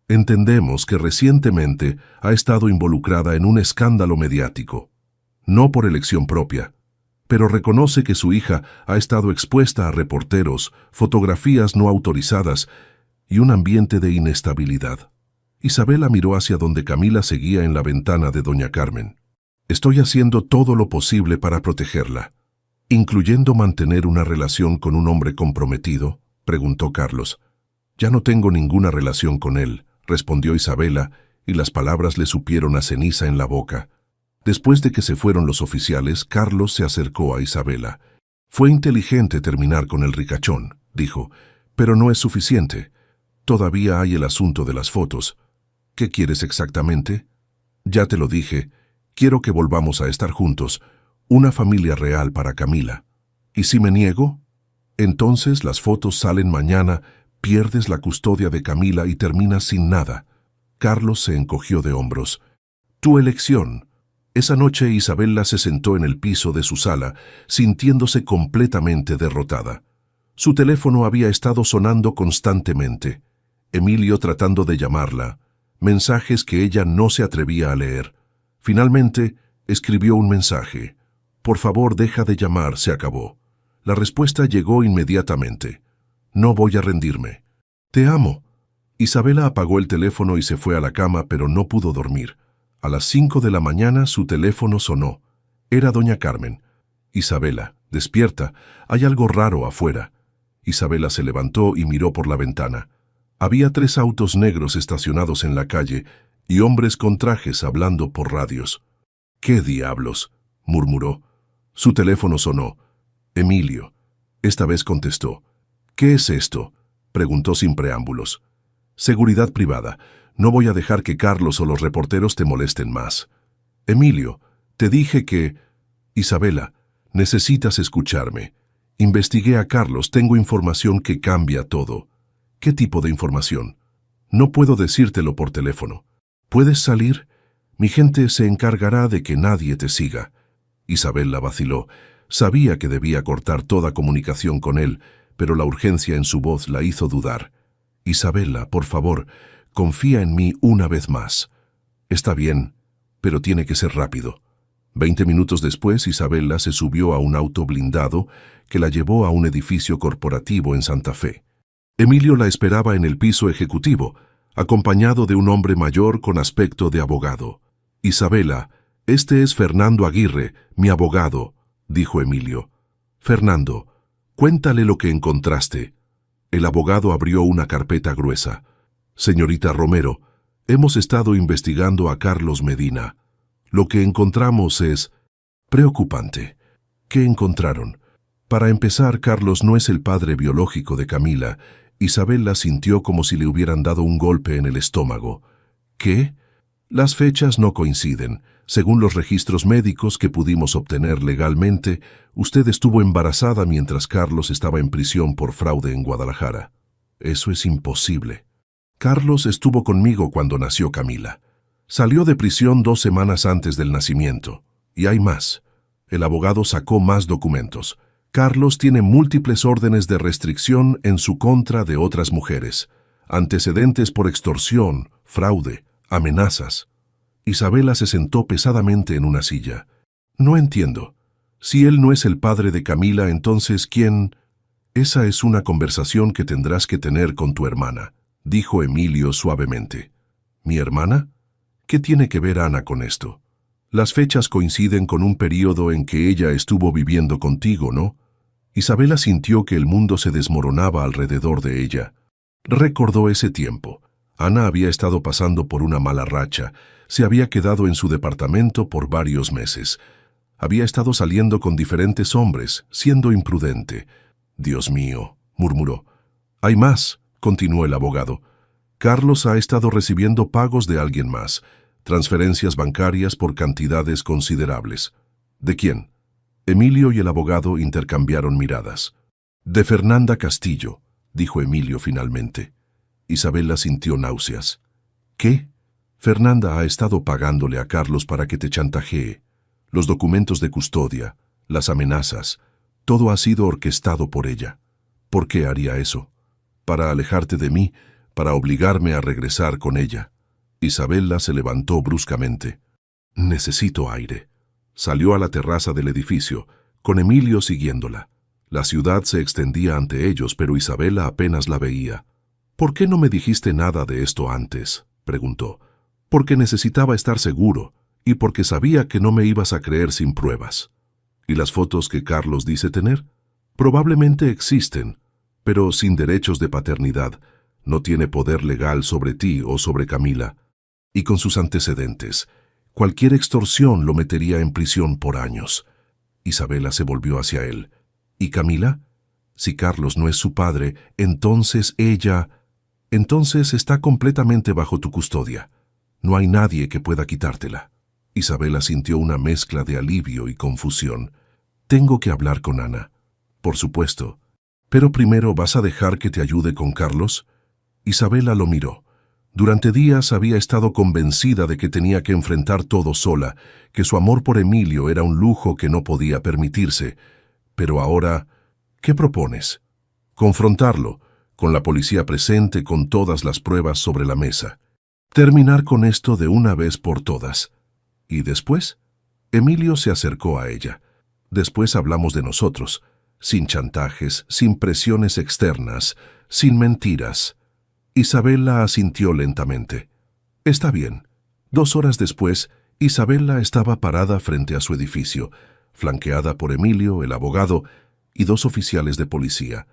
«entendemos que recientemente ha estado involucrada en un escándalo mediático, no por elección propia, pero reconoce que su hija ha estado expuesta a reporteros, fotografías no autorizadas y un ambiente de inestabilidad». Isabela miró hacia donde Camila seguía en la ventana de doña Carmen. «Estoy haciendo todo lo posible para protegerla». «¿Incluyendo mantener una relación con un hombre comprometido?», preguntó Carlos. «Ya no tengo ninguna relación con él», respondió Isabela, y las palabras le supieron a ceniza en la boca. Después de que se fueron los oficiales, Carlos se acercó a Isabela. «Fue inteligente terminar con el ricachón», dijo, «pero no es suficiente. Todavía hay el asunto de las fotos. ¿Qué quieres exactamente?» «Ya te lo dije. Quiero que volvamos a estar juntos, una familia real para Camila». «¿Y si me niego?» «Entonces las fotos salen mañana, pierdes la custodia de Camila y terminas sin nada». Carlos se encogió de hombros. «Tu elección». Esa noche Isabela se sentó en el piso de su sala, sintiéndose completamente derrotada. Su teléfono había estado sonando constantemente. Emilio tratando de llamarla, mensajes que ella no se atrevía a leer. Finalmente, escribió un mensaje. «Por favor, deja de llamar, se acabó». La respuesta llegó inmediatamente. «No voy a rendirme. Te amo». Isabela apagó el teléfono y se fue a la cama, pero no pudo dormir. A las 5 de la mañana su teléfono sonó. Era doña Carmen. «Isabela, despierta, hay algo raro afuera». Isabela se levantó y miró por la ventana. Había 3 autos negros estacionados en la calle y hombres con trajes hablando por radios. «¿Qué diablos?», murmuró. Su teléfono sonó. Emilio. Esta vez contestó. «¿Qué es esto?», preguntó sin preámbulos. «Seguridad privada. No voy a dejar que Carlos o los reporteros te molesten más». «Emilio, te dije que...». «Isabela, necesitas escucharme. Investigué a Carlos, tengo información que cambia todo». «¿Qué tipo de información?». «No puedo decírtelo por teléfono». «¿Puedes salir? Mi gente se encargará de que nadie te siga». Isabela vaciló. Sabía que debía cortar toda comunicación con él, pero la urgencia en su voz la hizo dudar. «Isabela, por favor, confía en mí una vez más». «Está bien, pero tiene que ser rápido». 20 minutos después, Isabela se subió a un auto blindado que la llevó a un edificio corporativo en Santa Fe. Emilio la esperaba en el piso ejecutivo, acompañado de un hombre mayor con aspecto de abogado. «Isabela, este es Fernando Aguirre, mi abogado», dijo Emilio. «Fernando, cuéntale lo que encontraste». El abogado abrió una carpeta gruesa. Señorita Romero, hemos estado investigando a Carlos Medina. Lo que encontramos es preocupante. ¿Qué encontraron? Para empezar, Carlos no es el padre biológico de Camila. Isabela sintió como si le hubieran dado un golpe en el estómago. ¿Qué? Las fechas no coinciden. Según los registros médicos que pudimos obtener legalmente, usted estuvo embarazada mientras Carlos estaba en prisión por fraude en Guadalajara. Eso es imposible. Carlos estuvo conmigo cuando nació Camila. Salió de prisión 2 semanas antes del nacimiento. Y hay más. El abogado sacó más documentos. Carlos tiene múltiples órdenes de restricción en su contra de otras mujeres, antecedentes por extorsión, fraude, amenazas. Isabela se sentó pesadamente en una silla. No entiendo. Si él no es el padre de Camila, entonces ¿quién? Esa es una conversación que tendrás que tener con tu hermana, dijo Emilio suavemente. ¿Mi hermana? ¿Qué tiene que ver Ana con esto? Las fechas coinciden con un período en que ella estuvo viviendo contigo, ¿no? Isabela sintió que el mundo se desmoronaba alrededor de ella. Recordó ese tiempo. Ana había estado pasando por una mala racha. Se había quedado en su departamento por varios meses. Había estado saliendo con diferentes hombres, siendo imprudente. Dios mío, murmuró. Hay más, continuó el abogado. Carlos ha estado recibiendo pagos de alguien más, transferencias bancarias por cantidades considerables. ¿De quién? Emilio y el abogado intercambiaron miradas. De Fernanda Castillo, dijo Emilio finalmente. Isabela sintió náuseas. ¿Qué? Fernanda ha estado pagándole a Carlos para que te chantajee. Los documentos de custodia, las amenazas, todo ha sido orquestado por ella. ¿Por qué haría eso? Para alejarte de mí, para obligarme a regresar con ella. Isabela se levantó bruscamente. Necesito aire. Salió a la terraza del edificio, con Emilio siguiéndola. La ciudad se extendía ante ellos, pero Isabela apenas la veía. ¿Por qué no me dijiste nada de esto antes?, preguntó. Porque necesitaba estar seguro, y porque sabía que no me ibas a creer sin pruebas. ¿Y las fotos que Carlos dice tener? Probablemente existen, pero sin derechos de paternidad. No tiene poder legal sobre ti o sobre Camila. Y con sus antecedentes, cualquier extorsión lo metería en prisión por años. Isabela se volvió hacia él. ¿Y Camila? Si Carlos no es su padre, entonces ella... Entonces está completamente bajo tu custodia. No hay nadie que pueda quitártela. Isabela sintió una mezcla de alivio y confusión. Tengo que hablar con Ana. Por supuesto. Pero primero, ¿vas a dejar que te ayude con Carlos? Isabela lo miró. Durante días había estado convencida de que tenía que enfrentar todo sola, que su amor por Emilio era un lujo que no podía permitirse. Pero ahora, ¿qué propones? Confrontarlo, con la policía presente, con todas las pruebas sobre la mesa. Terminar con esto de una vez por todas. ¿Y después? Emilio se acercó a ella. Después hablamos de nosotros, sin chantajes, sin presiones externas, sin mentiras. Isabela asintió lentamente. Está bien. 2 horas después, Isabela estaba parada frente a su edificio, flanqueada por Emilio, el abogado, y 2 oficiales de policía.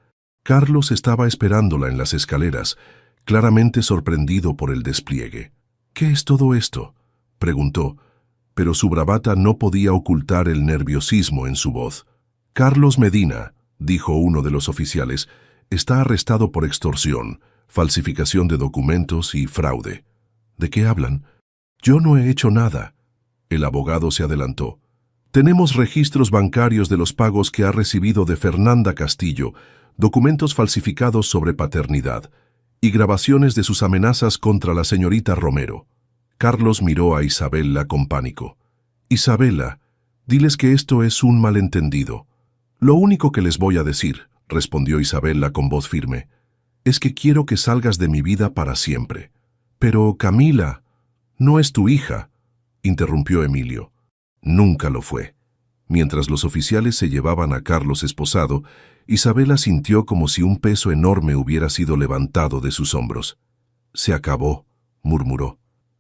Carlos estaba esperándola en las escaleras, claramente sorprendido por el despliegue. ¿Qué es todo esto?, preguntó, pero su bravata no podía ocultar el nerviosismo en su voz. Carlos Medina, dijo uno de los oficiales, está arrestado por extorsión, falsificación de documentos y fraude. ¿De qué hablan? Yo no he hecho nada. El abogado se adelantó. Tenemos registros bancarios de los pagos que ha recibido de Fernanda Castillo, documentos falsificados sobre paternidad y grabaciones de sus amenazas contra la señorita Romero. Carlos miró a Isabela con pánico. Isabela, diles que esto es un malentendido. Lo único que les voy a decir, respondió Isabela con voz firme, es que quiero que salgas de mi vida para siempre. Pero Camila, no es tu hija, interrumpió Emilio. Nunca lo fue. Mientras los oficiales se llevaban a Carlos esposado, Isabela sintió como si un peso enorme hubiera sido levantado de sus hombros. Se acabó, murmuró.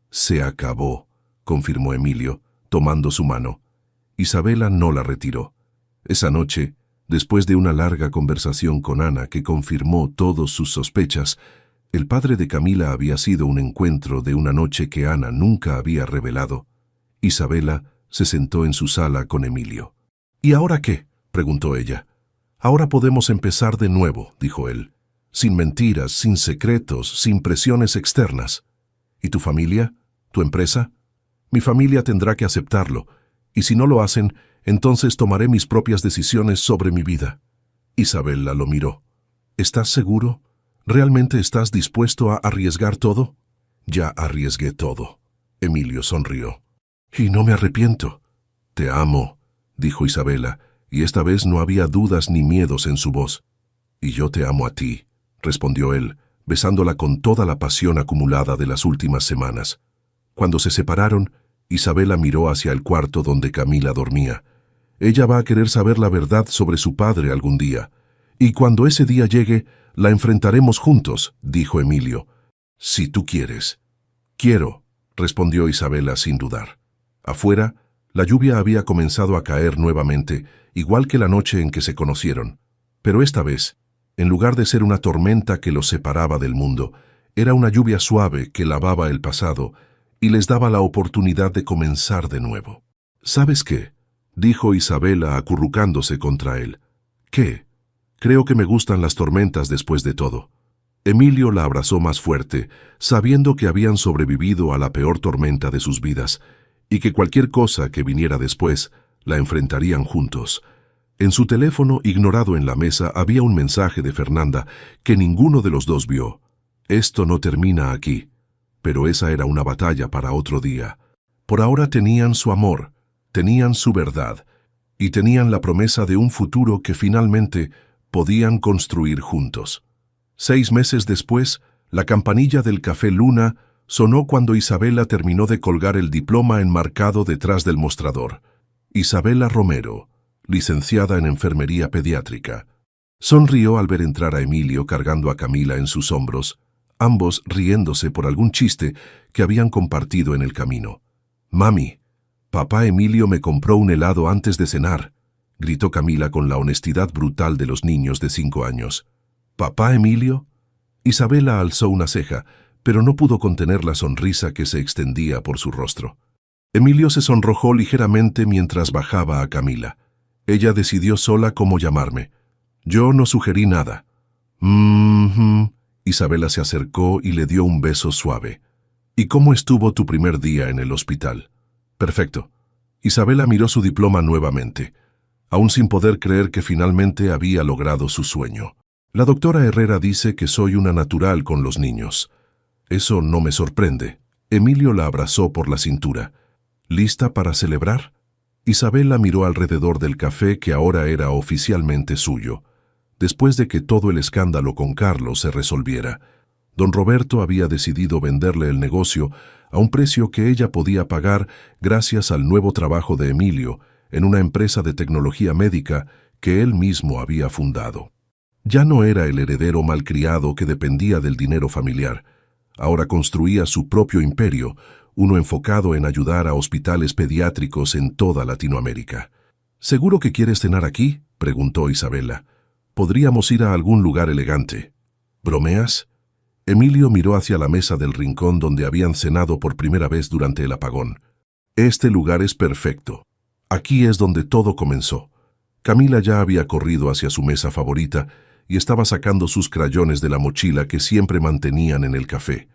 Se acabó, confirmó Emilio, tomando su mano. Isabela no la retiró. Esa noche, después de una larga conversación con Ana que confirmó todas sus sospechas, El padre de Camila había sido un encuentro de una noche que Ana nunca había revelado. Isabela se sentó en su sala con Emilio. ¿Y ahora qué?, preguntó ella. Ahora podemos empezar de nuevo, dijo él. Sin mentiras, sin secretos, sin presiones externas. ¿Y tu familia? ¿Tu empresa? Mi familia tendrá que aceptarlo, y si no lo hacen, entonces tomaré mis propias decisiones sobre mi vida. Isabela lo miró. ¿Estás seguro? ¿Realmente estás dispuesto a arriesgar todo? Ya arriesgué todo. Emilio sonrió. Y no me arrepiento. Te amo, dijo Isabela, y esta vez no había dudas ni miedos en su voz. Y yo te amo a ti, respondió él, besándola con toda la pasión acumulada de las últimas semanas. Cuando se separaron, Isabela miró hacia el cuarto donde Camila dormía. Ella va a querer saber la verdad sobre su padre algún día. Y cuando ese día llegue, la enfrentaremos juntos, dijo Emilio. Si tú quieres. Quiero, respondió Isabela sin dudar. Afuera, la lluvia había comenzado a caer nuevamente, igual que la noche en que se conocieron. Pero esta vez, en lugar de ser una tormenta que los separaba del mundo, era una lluvia suave que lavaba el pasado y les daba la oportunidad de comenzar de nuevo. ¿Sabes qué?, dijo Isabela acurrucándose contra él. ¿Qué? Creo que me gustan las tormentas después de todo. Emilio la abrazó más fuerte, sabiendo que habían sobrevivido a la peor tormenta de sus vidas, y que cualquier cosa que viniera después la enfrentarían juntos. En su teléfono, ignorado en la mesa, había un mensaje de Fernanda que ninguno de los dos vio. Esto no termina aquí, pero esa era una batalla para otro día. Por ahora tenían su amor, tenían su verdad, y tenían la promesa de un futuro que finalmente podían construir juntos. 6 meses después, la campanilla del Café Luna sonó cuando Isabela terminó de colgar el diploma enmarcado detrás del mostrador. Isabela Romero, licenciada en enfermería pediátrica. Sonrió al ver entrar a Emilio cargando a Camila en sus hombros, ambos riéndose por algún chiste que habían compartido en el camino. «Mami, papá Emilio me compró un helado antes de cenar», gritó Camila con la honestidad brutal de los niños de 5 años. «¿Papá Emilio?» Isabela alzó una ceja, pero no pudo contener la sonrisa que se extendía por su rostro. Emilio se sonrojó ligeramente mientras bajaba a Camila. Ella decidió sola cómo llamarme. Yo no sugerí nada. Isabela se acercó y le dio un beso suave. «¿Y cómo estuvo tu primer día en el hospital?» «Perfecto». Isabela miró su diploma nuevamente, aún sin poder creer que finalmente había logrado su sueño. «La doctora Herrera dice que soy una natural con los niños. Eso no me sorprende». Emilio la abrazó por la cintura. «¿Lista para celebrar?» Isabela miró alrededor del café que ahora era oficialmente suyo, después de que todo el escándalo con Carlos se resolviera. Don Roberto había decidido venderle el negocio a un precio que ella podía pagar gracias al nuevo trabajo de Emilio en una empresa de tecnología médica que él mismo había fundado. Ya no era el heredero malcriado que dependía del dinero familiar. Ahora construía su propio imperio, uno enfocado en ayudar a hospitales pediátricos en toda Latinoamérica. «¿Seguro que quieres cenar aquí?», preguntó Isabela. «Podríamos ir a algún lugar elegante». «¿Bromeas?». Emilio miró hacia la mesa del rincón donde habían cenado por primera vez durante el apagón. «Este lugar es perfecto. Aquí es donde todo comenzó». Camila ya había corrido hacia su mesa favorita y estaba sacando sus crayones de la mochila que siempre mantenían en el café.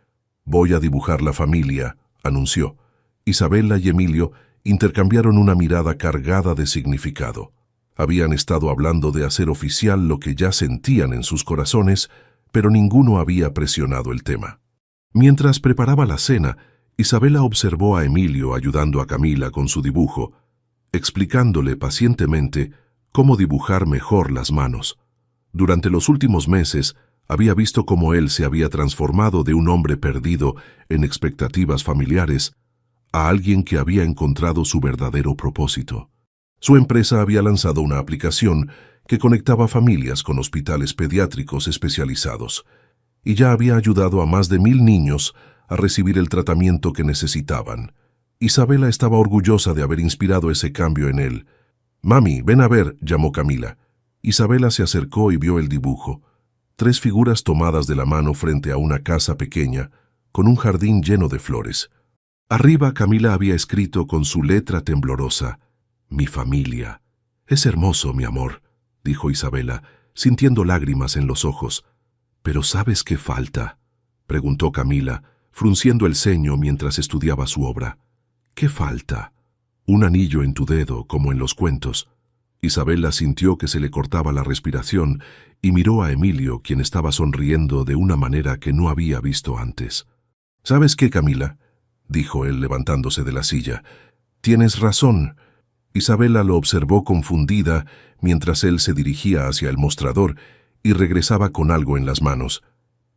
«Voy a dibujar la familia», anunció. Isabela y Emilio intercambiaron una mirada cargada de significado. Habían estado hablando de hacer oficial lo que ya sentían en sus corazones, pero ninguno había presionado el tema. Mientras preparaba la cena, Isabela observó a Emilio ayudando a Camila con su dibujo, explicándole pacientemente cómo dibujar mejor las manos. Durante los últimos meses, había visto cómo él se había transformado de un hombre perdido en expectativas familiares a alguien que había encontrado su verdadero propósito. Su empresa había lanzado una aplicación que conectaba familias con hospitales pediátricos especializados y ya había ayudado a más de 1000 niños a recibir el tratamiento que necesitaban. Isabela estaba orgullosa de haber inspirado ese cambio en él. «Mami, ven a ver», llamó Camila. Isabela se acercó y vio el dibujo. 3 figuras tomadas de la mano frente a una casa pequeña, con un jardín lleno de flores. Arriba Camila había escrito con su letra temblorosa: «Mi familia». «Es hermoso, mi amor», dijo Isabela, sintiendo lágrimas en los ojos. «¿Pero sabes qué falta?», preguntó Camila, frunciendo el ceño mientras estudiaba su obra. «¿Qué falta?». «Un anillo en tu dedo, como en los cuentos». Isabela sintió que se le cortaba la respiración y miró a Emilio, quien estaba sonriendo de una manera que no había visto antes. «¿Sabes qué, Camila?», dijo él levantándose de la silla. «Tienes razón». Isabela lo observó confundida mientras él se dirigía hacia el mostrador y regresaba con algo en las manos.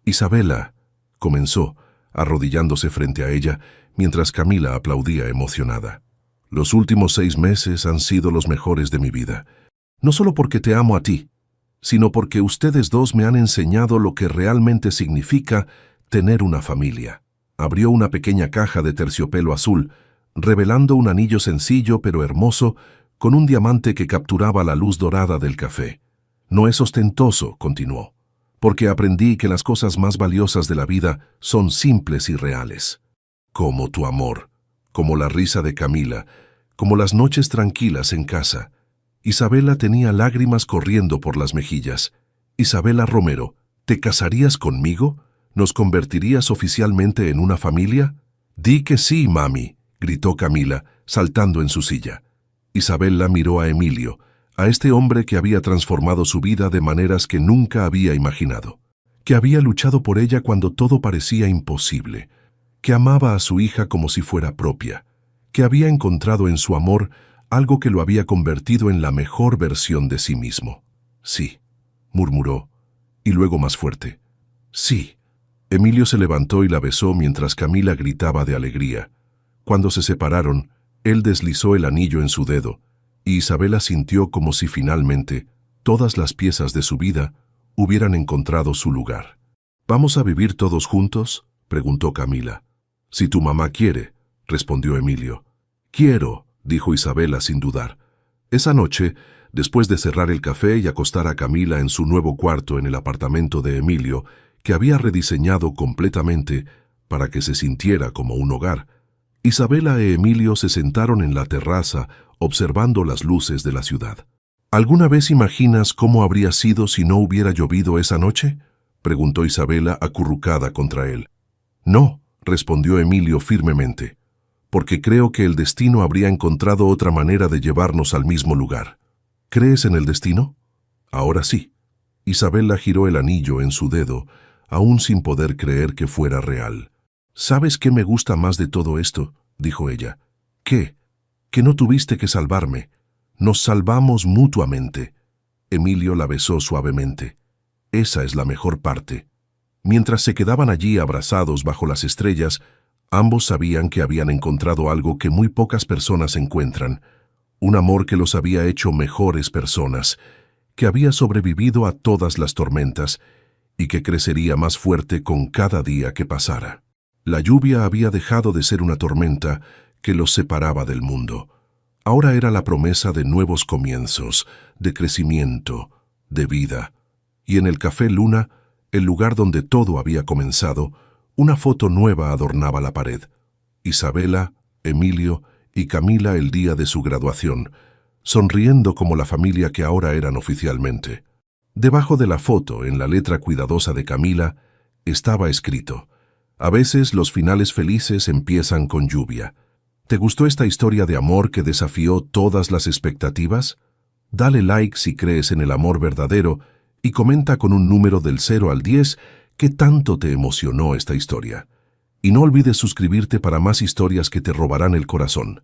«Isabela», comenzó, arrodillándose frente a ella, mientras Camila aplaudía emocionada. «Los últimos 6 meses han sido los mejores de mi vida. No solo porque te amo a ti, sino porque ustedes dos me han enseñado lo que realmente significa tener una familia». Abrió una pequeña caja de terciopelo azul, revelando un anillo sencillo pero hermoso con un diamante que capturaba la luz dorada del café. «No es ostentoso», continuó, «porque aprendí que las cosas más valiosas de la vida son simples y reales. Como tu amor, como la risa de Camila, como las noches tranquilas en casa». Isabela tenía lágrimas corriendo por las mejillas. «Isabela Romero, ¿te casarías conmigo? ¿Nos convertirías oficialmente en una familia?». «Di que sí, mami», gritó Camila, saltando en su silla. Isabela miró a Emilio, a este hombre que había transformado su vida de maneras que nunca había imaginado, que había luchado por ella cuando todo parecía imposible, que amaba a su hija como si fuera propia, que había encontrado en su amor algo que lo había convertido en la mejor versión de sí mismo. «Sí», murmuró, y luego más fuerte: «Sí». Emilio se levantó y la besó mientras Camila gritaba de alegría. Cuando se separaron, él deslizó el anillo en su dedo, y Isabela sintió como si finalmente todas las piezas de su vida hubieran encontrado su lugar. «¿Vamos a vivir todos juntos?», preguntó Camila. «Si tu mamá quiere», respondió Emilio. «Quiero», dijo Isabela sin dudar. Esa noche, después de cerrar el café y acostar a Camila en su nuevo cuarto en el apartamento de Emilio, que había rediseñado completamente para que se sintiera como un hogar, Isabela e Emilio se sentaron en la terraza observando las luces de la ciudad. «¿Alguna vez imaginas cómo habría sido si no hubiera llovido esa noche?», preguntó Isabela acurrucada contra él. «No», respondió Emilio firmemente, «porque creo que el destino habría encontrado otra manera de llevarnos al mismo lugar». «¿Crees en el destino?». «Ahora sí». Isabela giró el anillo en su dedo, aún sin poder creer que fuera real. «¿Sabes qué me gusta más de todo esto?», dijo ella. «¿Qué?». «Que no tuviste que salvarme. Nos salvamos mutuamente». Emilio la besó suavemente. «Esa es la mejor parte». Mientras se quedaban allí abrazados bajo las estrellas, ambos sabían que habían encontrado algo que muy pocas personas encuentran, un amor que los había hecho mejores personas, que había sobrevivido a todas las tormentas y que crecería más fuerte con cada día que pasara. La lluvia había dejado de ser una tormenta que los separaba del mundo. Ahora era la promesa de nuevos comienzos, de crecimiento, de vida. Y en el Café Luna, el lugar donde todo había comenzado, una foto nueva adornaba la pared. Isabela, Emilio y Camila el día de su graduación, sonriendo como la familia que ahora eran oficialmente. Debajo de la foto, en la letra cuidadosa de Camila, estaba escrito: «A veces los finales felices empiezan con lluvia». ¿Te gustó esta historia de amor que desafió todas las expectativas? Dale like si crees en el amor verdadero y comenta con un número del 0 al 10 qué tanto te emocionó esta historia. Y no olvides suscribirte para más historias que te robarán el corazón.